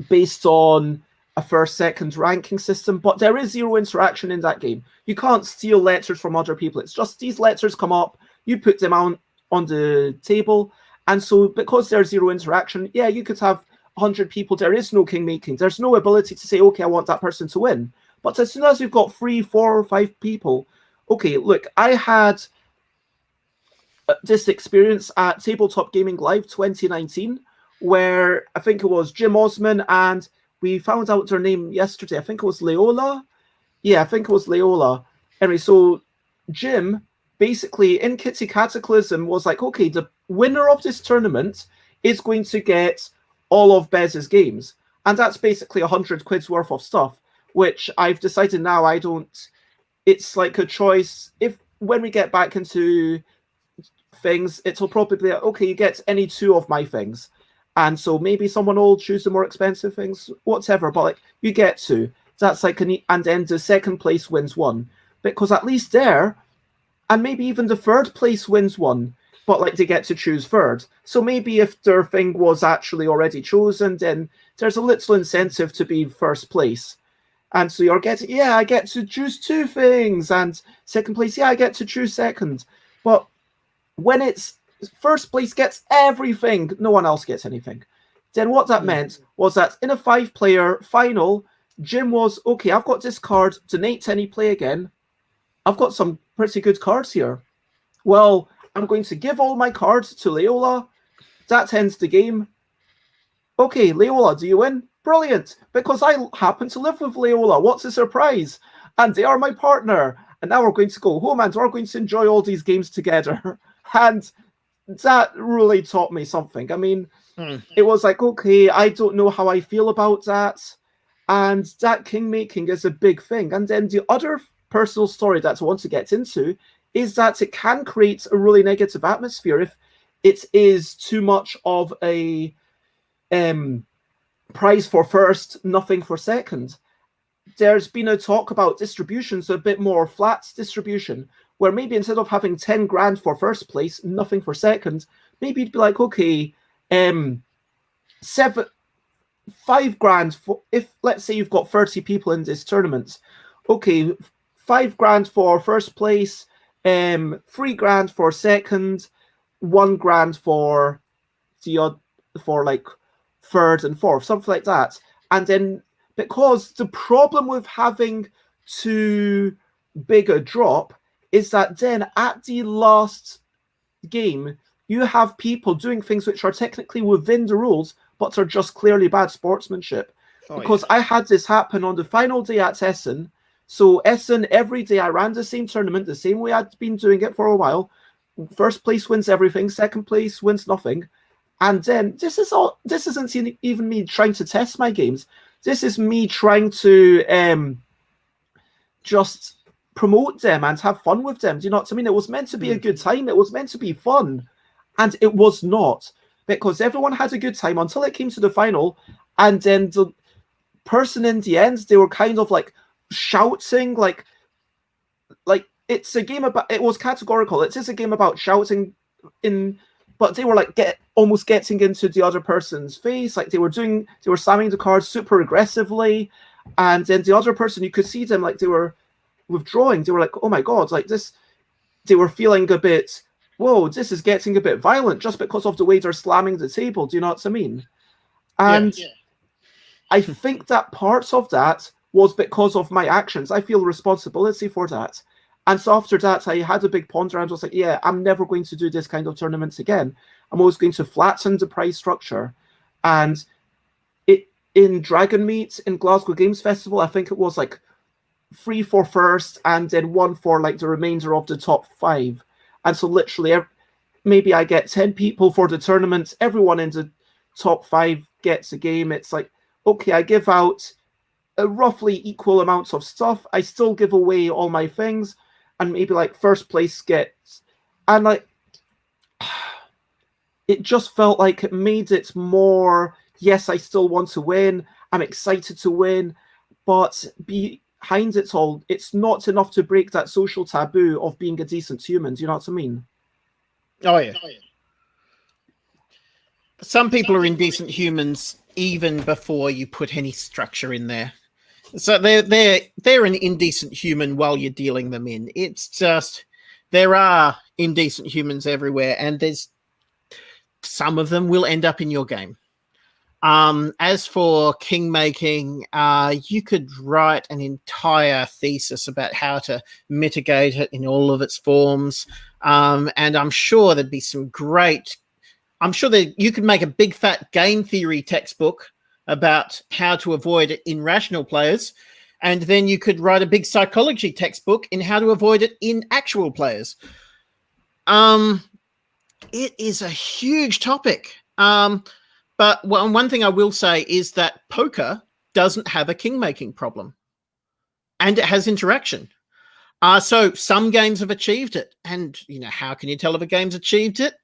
based on a first, second ranking system, but there is 0 interaction in that game. You can't steal letters from other people. It's just these letters come up, you put them on the table, and so because there's 0 interaction, yeah, you could have 100 people. There is no king making. There's no ability to say, okay, I want that person to win. But as soon as you've got 3, 4, or 5 people, okay, look, I had this experience at Tabletop Gaming Live 2019, where I think it was Jim Osman, and we found out their name yesterday. I think it was Leola. Yeah, I think it was Leola. Anyway, so Jim, basically in Kitty Cataclysm, was like, okay, the winner of this tournament is going to get all of Bez's games. And that's basically 100 quid's worth of stuff, which I've decided now I don't... It's like a choice. If when we get back into things, it'll probably be, okay, you get any 2 of my things. And so maybe someone will choose the more expensive things, whatever, but like, you get 2. That's like, and then the second place wins 1. Because at least there, and maybe even the third place wins 1, but like they get to choose third. So maybe if their thing was actually already chosen, then there's a little incentive to be first place. And so you're getting, yeah, I get to choose 2 things. And second place, yeah, I get to choose second. But when it's first place gets everything, no one else gets anything. Then what that meant was that in a 5-player final, Jim was, okay, I've got this card, donate any play again. I've got some pretty good cards here. Well, I'm going to give all my cards to Leola. That ends the game. Okay, Leola, do you win? Brilliant, because I happen to live with Leola. What's a surprise? And they are my partner. And now we're going to go home and we're going to enjoy all these games together. And that really taught me something. I mean, it was like, okay, I don't know how I feel about that. And that king making is a big thing. And then the other personal story that I want to get into is that it can create a really negative atmosphere if it is too much of a prize for first, nothing for second. There's been a talk about distributions, a bit more flat distribution, where maybe instead of having 10 grand for first place, nothing for second, maybe you'd be like, okay, 5 grand for, if let's say you've got 30 people in this tournament, okay, 5 grand for first place, 3 grand for second, 1 grand for like third and fourth, something like that. And then, because the problem with having too big a drop is that then at the last game, you have people doing things which are technically within the rules, but are just clearly bad sportsmanship. Because I had this happen on the final day at Essen. So Essen, every day I ran the same tournament, the same way I'd been doing it for a while. First place wins everything, second place wins nothing. And then this isn't even me trying to test my games. This is me trying to just promote them and have fun with them. Do you know what I mean? It was meant to be a good time. It was meant to be fun. And it was not. Because everyone had a good time until it came to the final. And then the person in the end, they were kind of like shouting, like it's a game about, it was categorical. It is a game about shouting but they were like almost getting into the other person's face. Like they were slamming the cards super aggressively. And then the other person, you could see them like they were withdrawing. They were like, oh my God, like this, they were feeling a bit, whoa, this is getting a bit violent just because of the way they're slamming the table. Do you know what I mean? And I think that parts of that was because of my actions. I feel responsibility for that. And so after that, I had a big ponder and was like, yeah, I'm never going to do this kind of tournaments again. I'm always going to flatten the prize structure. And in Dragon Meet, in Glasgow Games Festival, I think it was like 3 for first and then 1 for like the remainder of the top 5. And so literally, maybe I get 10 people for the tournament. Everyone in the top 5 gets a game. It's like, okay, I give out a roughly equal amounts of stuff. I still give away all my things. And maybe like first place gets, and like, it just felt like it made it more, yes, I still want to win. I'm excited to win. But behind it all, it's not enough to break that social taboo of being a decent human. Do you know what I mean? Oh, yeah. Some people are indecent humans even before you put any structure in there. So they're an indecent human while you're dealing them in. It's just, there are indecent humans everywhere, and there's some of them will end up in your game. As for king making, you could write an entire thesis about how to mitigate it in all of its forms. And I'm sure there'd be some great, I'm sure that you could make a big fat game theory textbook about how to avoid it in rational players. And then you could write a big psychology textbook in how to avoid it in actual players. It is a huge topic. But one thing I will say is that poker doesn't have a king-making problem. And it has interaction. So some games have achieved it. And, you know, how can you tell if a game's achieved it?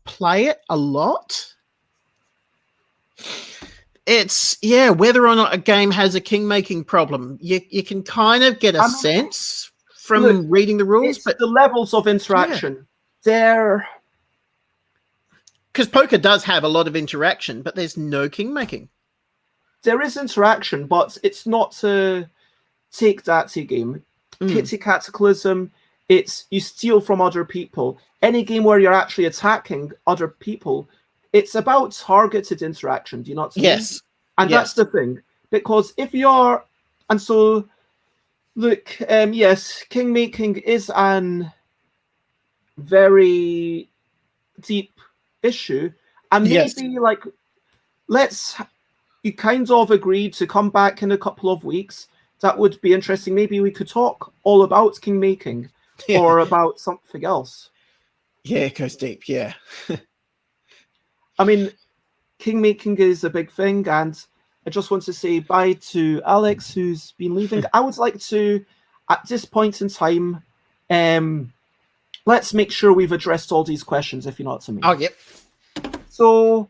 Play it a lot. It's, yeah, whether or not a game has a king-making problem, you can kind of get a sense from reading the rules. But the levels of interaction, they're... Because poker does have a lot of interaction, but there's no king-making. There is interaction, but it's not a take-that game. Kitty Cataclysm, it's you steal from other people. Any game where you're actually attacking other people, it's about targeted interaction. Do you not see? Yes. And that's the thing. Because if you're... And so, look, yes, king-making is an very deep issue, and maybe like you kind of agreed to come back in a couple of weeks. That would be interesting. Maybe we could talk all about king making or about something else. Yeah, it goes deep. Yeah. I mean, king making is a big thing, and I just want to say bye to Alex, who's been leaving. I would like to at this point in time, let's make sure we've addressed all these questions, if you know what I mean. Oh, yep. So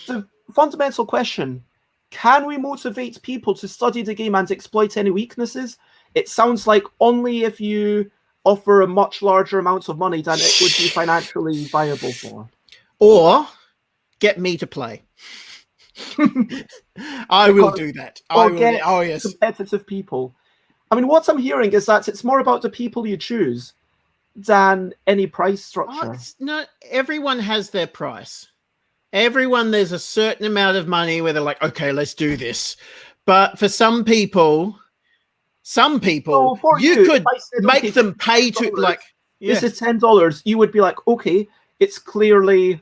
the fundamental question, can we motivate people to study the game and exploit any weaknesses? It sounds like only if you offer a much larger amount of money than it would be financially viable for. Or get me to play. I will do that. Oh, yes. Competitive people. I mean, what I'm hearing is that it's more about the people you choose than any price structure. No, everyone has their price. Everyone, there's a certain amount of money where they're like, okay, let's do this. But for some people, you could make them pay to, like, this is $10. You would be like, okay, it's clearly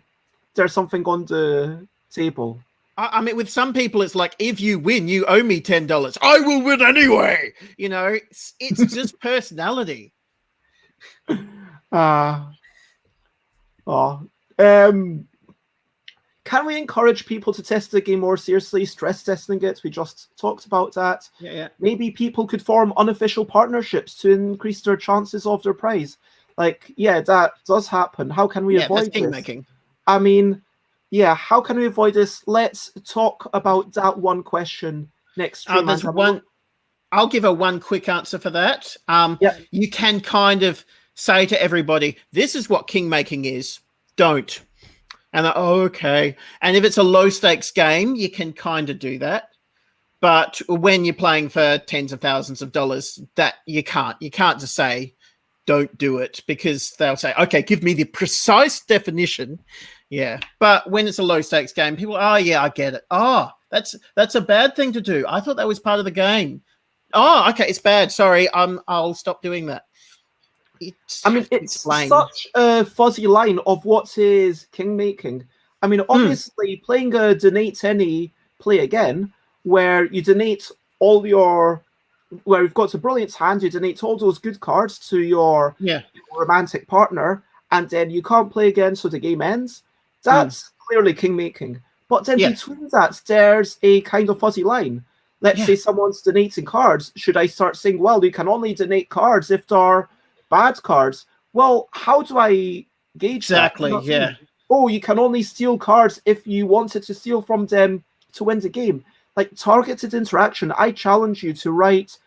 there's something on the table. I mean, with some people, it's like, if you win, you owe me $10. I will win anyway. You know, it's just personality. Can we encourage people to test the game more seriously, stress testing it? We just talked about that. Yeah. Maybe people could form unofficial partnerships to increase their chances of their prize. Like, yeah, that does happen. How can we avoid this? Making. I mean, yeah, how can we avoid this? Let's talk about that one question next stream. There's one. I'll give one quick answer for that. You can kind of say to everybody, this is what kingmaking is. Don't. And okay. And if it's a low stakes game, you can kind of do that. But when you're playing for tens of thousands of dollars, that you can't just say, don't do it, because they'll say, okay, give me the precise definition. Yeah. But when it's a low stakes game, people, oh yeah, I get it. Oh, that's a bad thing to do. I thought that was part of the game. Oh, okay, it's bad. Sorry, I'll stop doing that. It's such a fuzzy line of what is kingmaking. I mean, obviously, playing a donate any, play again, where you donate all your, where you've got a brilliant hand, you donate all those good cards to your romantic partner, and then you can't play again, so the game ends. That's clearly kingmaking. But then between that, there's a kind of fuzzy line. Let's say someone's donating cards. Should I start saying, well, you can only donate cards if they're bad cards? Well, how do I gauge that? Yeah. Oh, you can only steal cards if you wanted to steal from them to win the game. Like, targeted interaction. I challenge you to write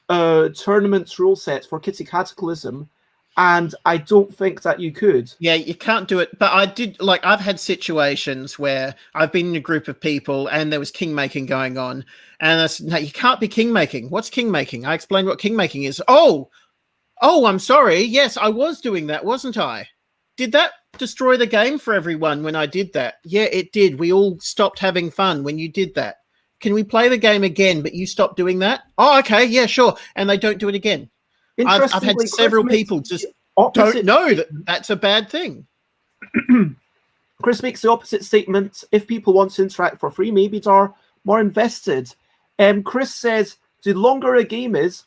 a tournament rule set for Kitty Cataclysm, and I don't think that you could. Yeah, you can't do it. But I did, like, I've had situations where I've been in a group of people and there was kingmaking going on, and I said, no, you can't be kingmaking. What's kingmaking? I explained what kingmaking is. Oh, I'm sorry. Yes, I was doing that, wasn't I? Did that destroy the game for everyone when I did that? Yeah, it did. We all stopped having fun when you did that. Can we play the game again, but you stopped doing that? Oh, okay. Yeah, sure. And they don't do it again. I've had several people just don't know that that's a bad thing. Chris makes the opposite statement. If people want to interact for free, maybe they're more invested. Chris says, the longer a game is,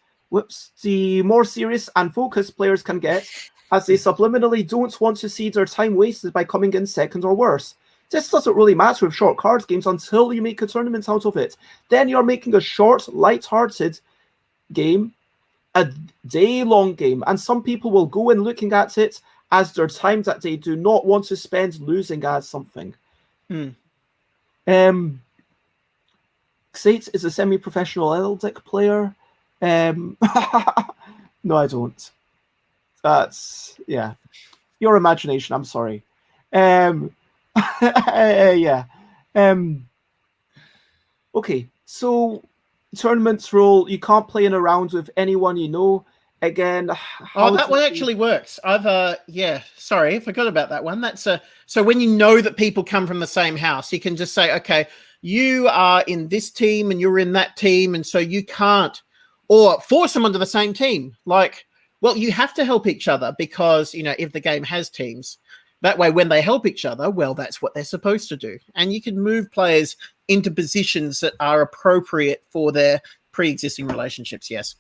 the more serious and focused players can get, as they subliminally don't want to see their time wasted by coming in second or worse. This doesn't really matter with short cards games until you make a tournament out of it. Then you're making a short, light-hearted game, a day-long game, and some people will go in looking at it as their time that they do not want to spend losing at something. Xate is a semi-professional Eldic player. No, I don't. That's, yeah, your imagination. I'm sorry. Okay, so tournaments rule, you can't play in a round with anyone you know. Again, that one actually works. I've sorry, I forgot about that one. That's so when you know that people come from the same house, you can just say, okay, you are in this team and you're in that team, and so you can't, or force them onto the same team. Like, well, you have to help each other because, you know, if the game has teams, that way when they help each other, well, that's what they're supposed to do. And you can move players into positions that are appropriate for their pre-existing relationships, yes.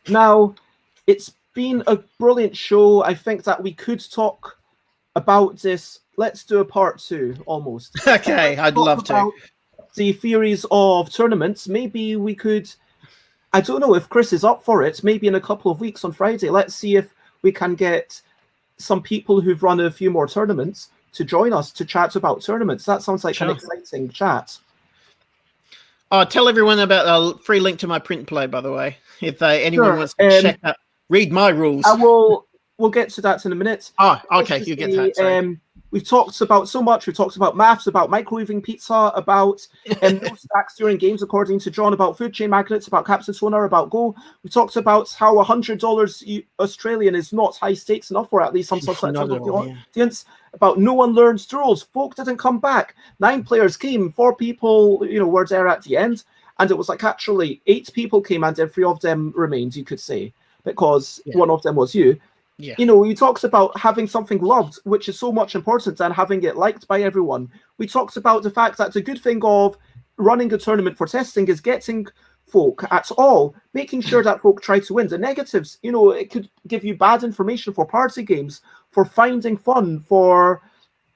Now, it's been a brilliant show. I think that we could talk about this. Let's do a part 2, almost. Okay, I'd love to. The theories of tournaments. Maybe we could I don't know if Chris is up for it. Maybe in a couple of weeks on Friday. Let's see if we can get some people who've run a few more tournaments to join us to chat about tournaments. That sounds like an exciting chat. Oh, tell everyone about a free link to my print and play, by the way, if anyone wants to check out, read my rules. We'll get to that in a minute. Oh, okay, you get that. Sorry. We've talked about so much. We've talked about maths, about microwaving pizza, about no stacks during games, according to John, about food chain magnets, about Captain Sonar, about Go. We talked about how $100 Australian is not high stakes enough for at least some subset of the audience. About no one learns the rules. Folk didn't come back. 9 players came. 4 people, were there at the end. And it was like actually 8 people came and 3 of them remained, you could say, because one of them was you. Yeah. We talked about having something loved, which is so much important than having it liked by everyone. We talked about the fact that the good thing of running a tournament for testing is getting folk at all, making sure that folk try to win. The negatives, it could give you bad information for party games, for finding fun, for,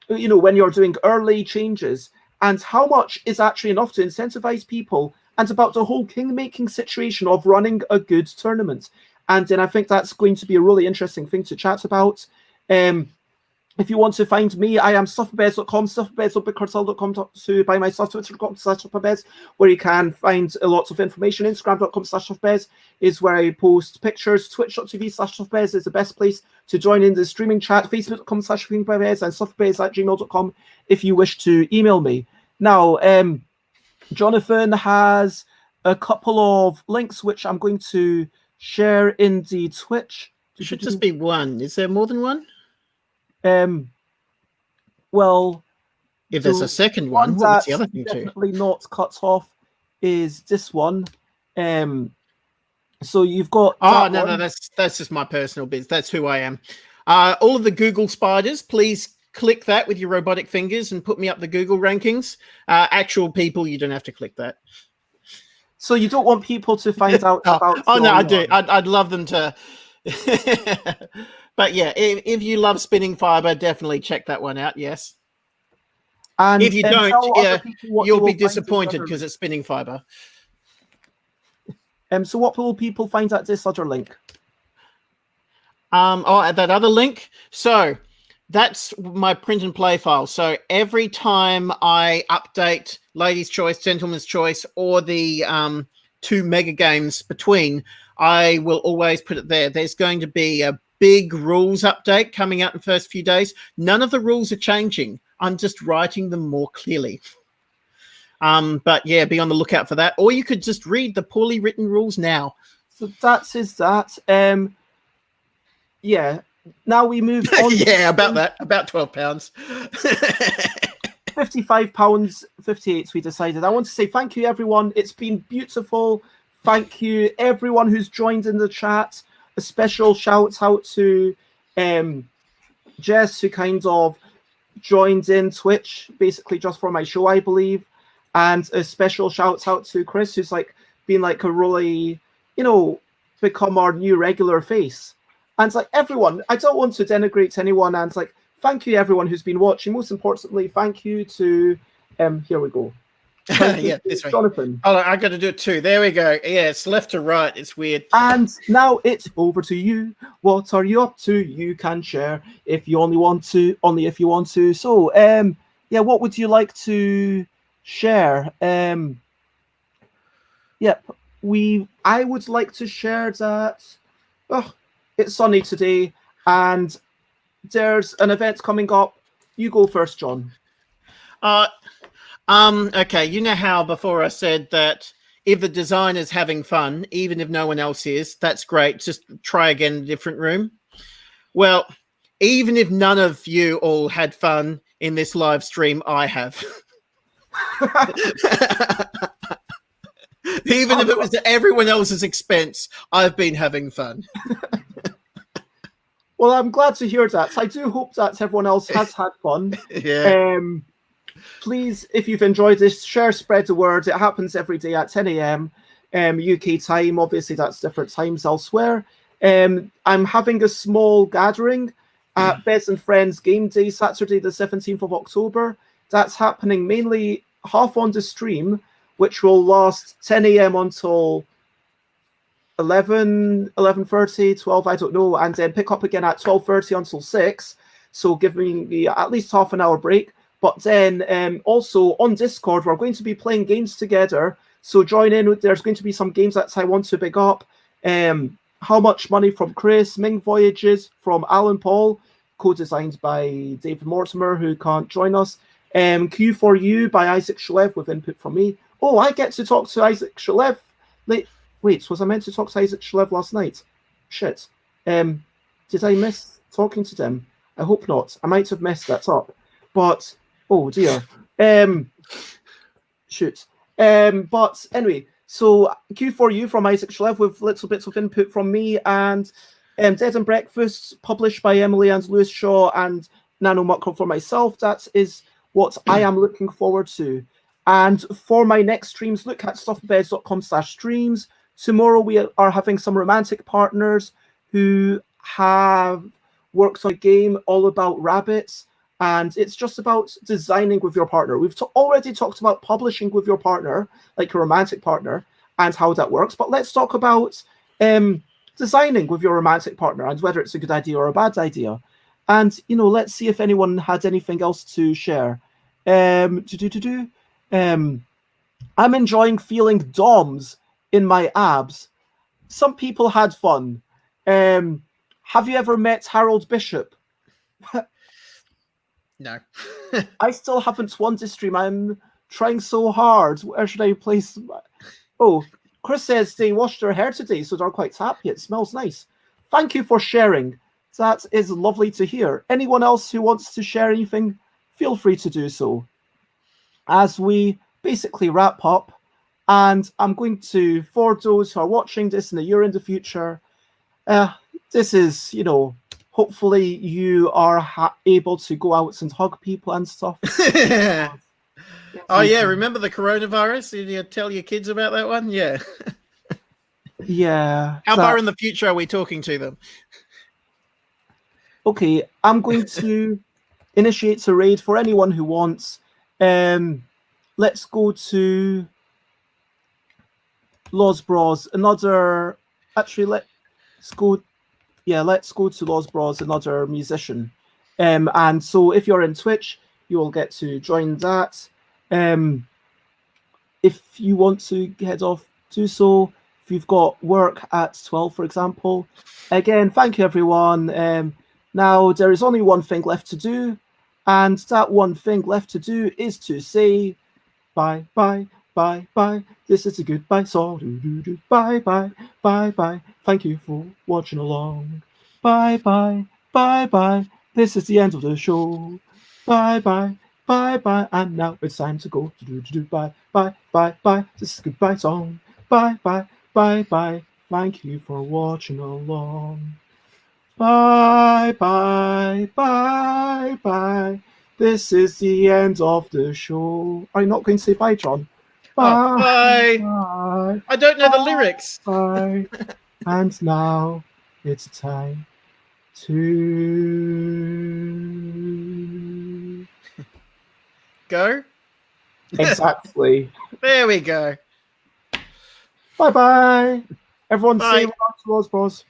when you're doing early changes, and how much is actually enough to incentivize people, and about the whole king-making situation of running a good tournament. And then I think that's going to be a really interesting thing to chat about. If you want to find me, I am stuffbez.com, stuffbez.bigcartel.com, to buy my stuff, twitter.com/stuffbez, where you can find lots of information. Instagram.com/stuffbez is where I post pictures. Twitch.tv/stuffbez is the best place to join in the streaming chat. Facebook.com/stuffbez and stuffbez@gmail.com if you wish to email me. Now, Jonathan has a couple of links which I'm going to share in the Twitch. It should just be one. Is there more than one? Well, if there's a second one, what's the other thing too? Definitely not cut off is this one. So you've got. Oh no, that's just my personal biz. That's who I am. All of the Google spiders, please click that with your robotic fingers and put me up the Google rankings. Actual people, you don't have to click that. So you don't want people to find out about. Oh no, I do. I'd love them to. But yeah, if you love spinning fibre, definitely check that one out. Yes. And if you don't, you'll be disappointed because it's spinning fibre. So what will people find at this other link? At that other link. So that's my print and play file. So every time I update Ladies' Choice, Gentleman's Choice, or the 2 mega games between, I will always put it there. There's going to be a big rules update coming out in the first few days. None of the rules are changing. I'm just writing them more clearly. But yeah, be on the lookout for that. Or you could just read the poorly written rules now. So that is that. Yeah. Now we move on. Yeah, about that. About £12. £55.58 we decided. I want to say thank you, everyone. It's been beautiful. Thank you, everyone who's joined in the chat. A special shout out to Jess, who kind of joined in Twitch, basically just for my show, I believe. And a special shout out to Chris, who's been like a really, become our new regular face. And everyone, I don't want to denigrate anyone. And thank you, everyone who's been watching. Most importantly, thank you to, here we go. Yeah, this way. Jonathan. Oh, I got to do it too. There we go. Yeah, it's left to right. It's weird. And now it's over to you. What are you up to? You can share if you only if you want to. So, yeah, what would you like to share? Yep, I would like to share that. Oh, it's sunny today, and there's an event coming up. You go first, John. Okay, you know how before I said that if the designer's having fun, even if no one else is, that's great. Just try again in a different room. Well, even if none of you all had fun in this live stream, I have. Even if it was at everyone else's expense, I've been having fun. Well, I'm glad to hear that. I do hope that everyone else has had fun. Yeah. Please, if you've enjoyed this, share, spread the word. It happens every day at 10 a.m. UK time. Obviously, that's different times elsewhere. I'm having a small gathering at Bez and Friends Game Day, Saturday, the 17th of October. That's happening mainly half on the stream, which will last 10 a.m. until 11, 11:30, 12, I don't know, and then pick up again at 12:30 until 6. So giving me at least half an hour break. But then also on Discord, we're going to be playing games together. So join in. There's going to be some games that I want to pick up. How Much Money from Chris, Ming Voyages from Alan Paul, co-designed by David Mortimer, who can't join us. Q4U by Isaac Shalev with input from me. Oh, I get to talk to Isaac Shalev. Wait, was I meant to talk to Isaac Shalev last night? Shit. Did I miss talking to them? I hope not. I might have messed that up. But, oh dear. Shoot. But anyway, so Q4U from Isaac Shalev with little bits of input from me, and Dead and Breakfast published by Emily and Lewis Shaw and Nano Muckle for myself. That is what I am looking forward to. And for my next streams, look at stuffbeds.com/streams. Tomorrow we are having some romantic partners who have worked on a game all about rabbits, and it's just about designing with your partner. We've already talked about publishing with your partner, like your romantic partner, and how that works. But let's talk about designing with your romantic partner and whether it's a good idea or a bad idea. And, you know, let's see if anyone had anything else to share. I'm enjoying feeling DOMs in my abs. Some people had fun. Have you ever met Harold Bishop? No. I still haven't won this stream. I'm trying so hard. Where should I place? Oh, Chris says they washed their hair today, so they're quite happy. It smells nice. Thank you for sharing. That is lovely to hear. Anyone else who wants to share anything, feel free to do so. As we basically wrap up, and I'm going to, for those who are watching this in a year in the future, this is, you know, hopefully you are able to go out and hug people and stuff. Oh, yeah. Remember the coronavirus? Did you tell your kids about that one? Yeah. Yeah. How far in the future are we talking to them? Okay, I'm going to initiate a raid for anyone who wants. Let's go to Los Bros. Another, actually, let's go. Yeah, let's go to Los Bros, another musician. And so if you're in Twitch, you will get to join that. If you want to head off, do so. If you've got work at 12, for example. Again, thank you, everyone. Now, there is only one thing left to do, and that one thing left to do is to say bye, bye, bye, bye. This is a goodbye song. Bye, bye, bye, bye. Thank you for watching along. Bye, bye, bye, bye. This is the end of the show. Bye, bye, bye, bye. And now it's time to go. Bye, bye, bye, bye. This is a goodbye song. Bye, bye, bye, bye. Thank you for watching along. Bye, bye, bye, bye. This is the end of the show. Are you not going to say bye, John? Bye. Bye. Bye. I don't know the lyrics. Bye. And now it's time to go. Exactly. There we go. Bye bye. Everyone Bye. say hello to us, bros.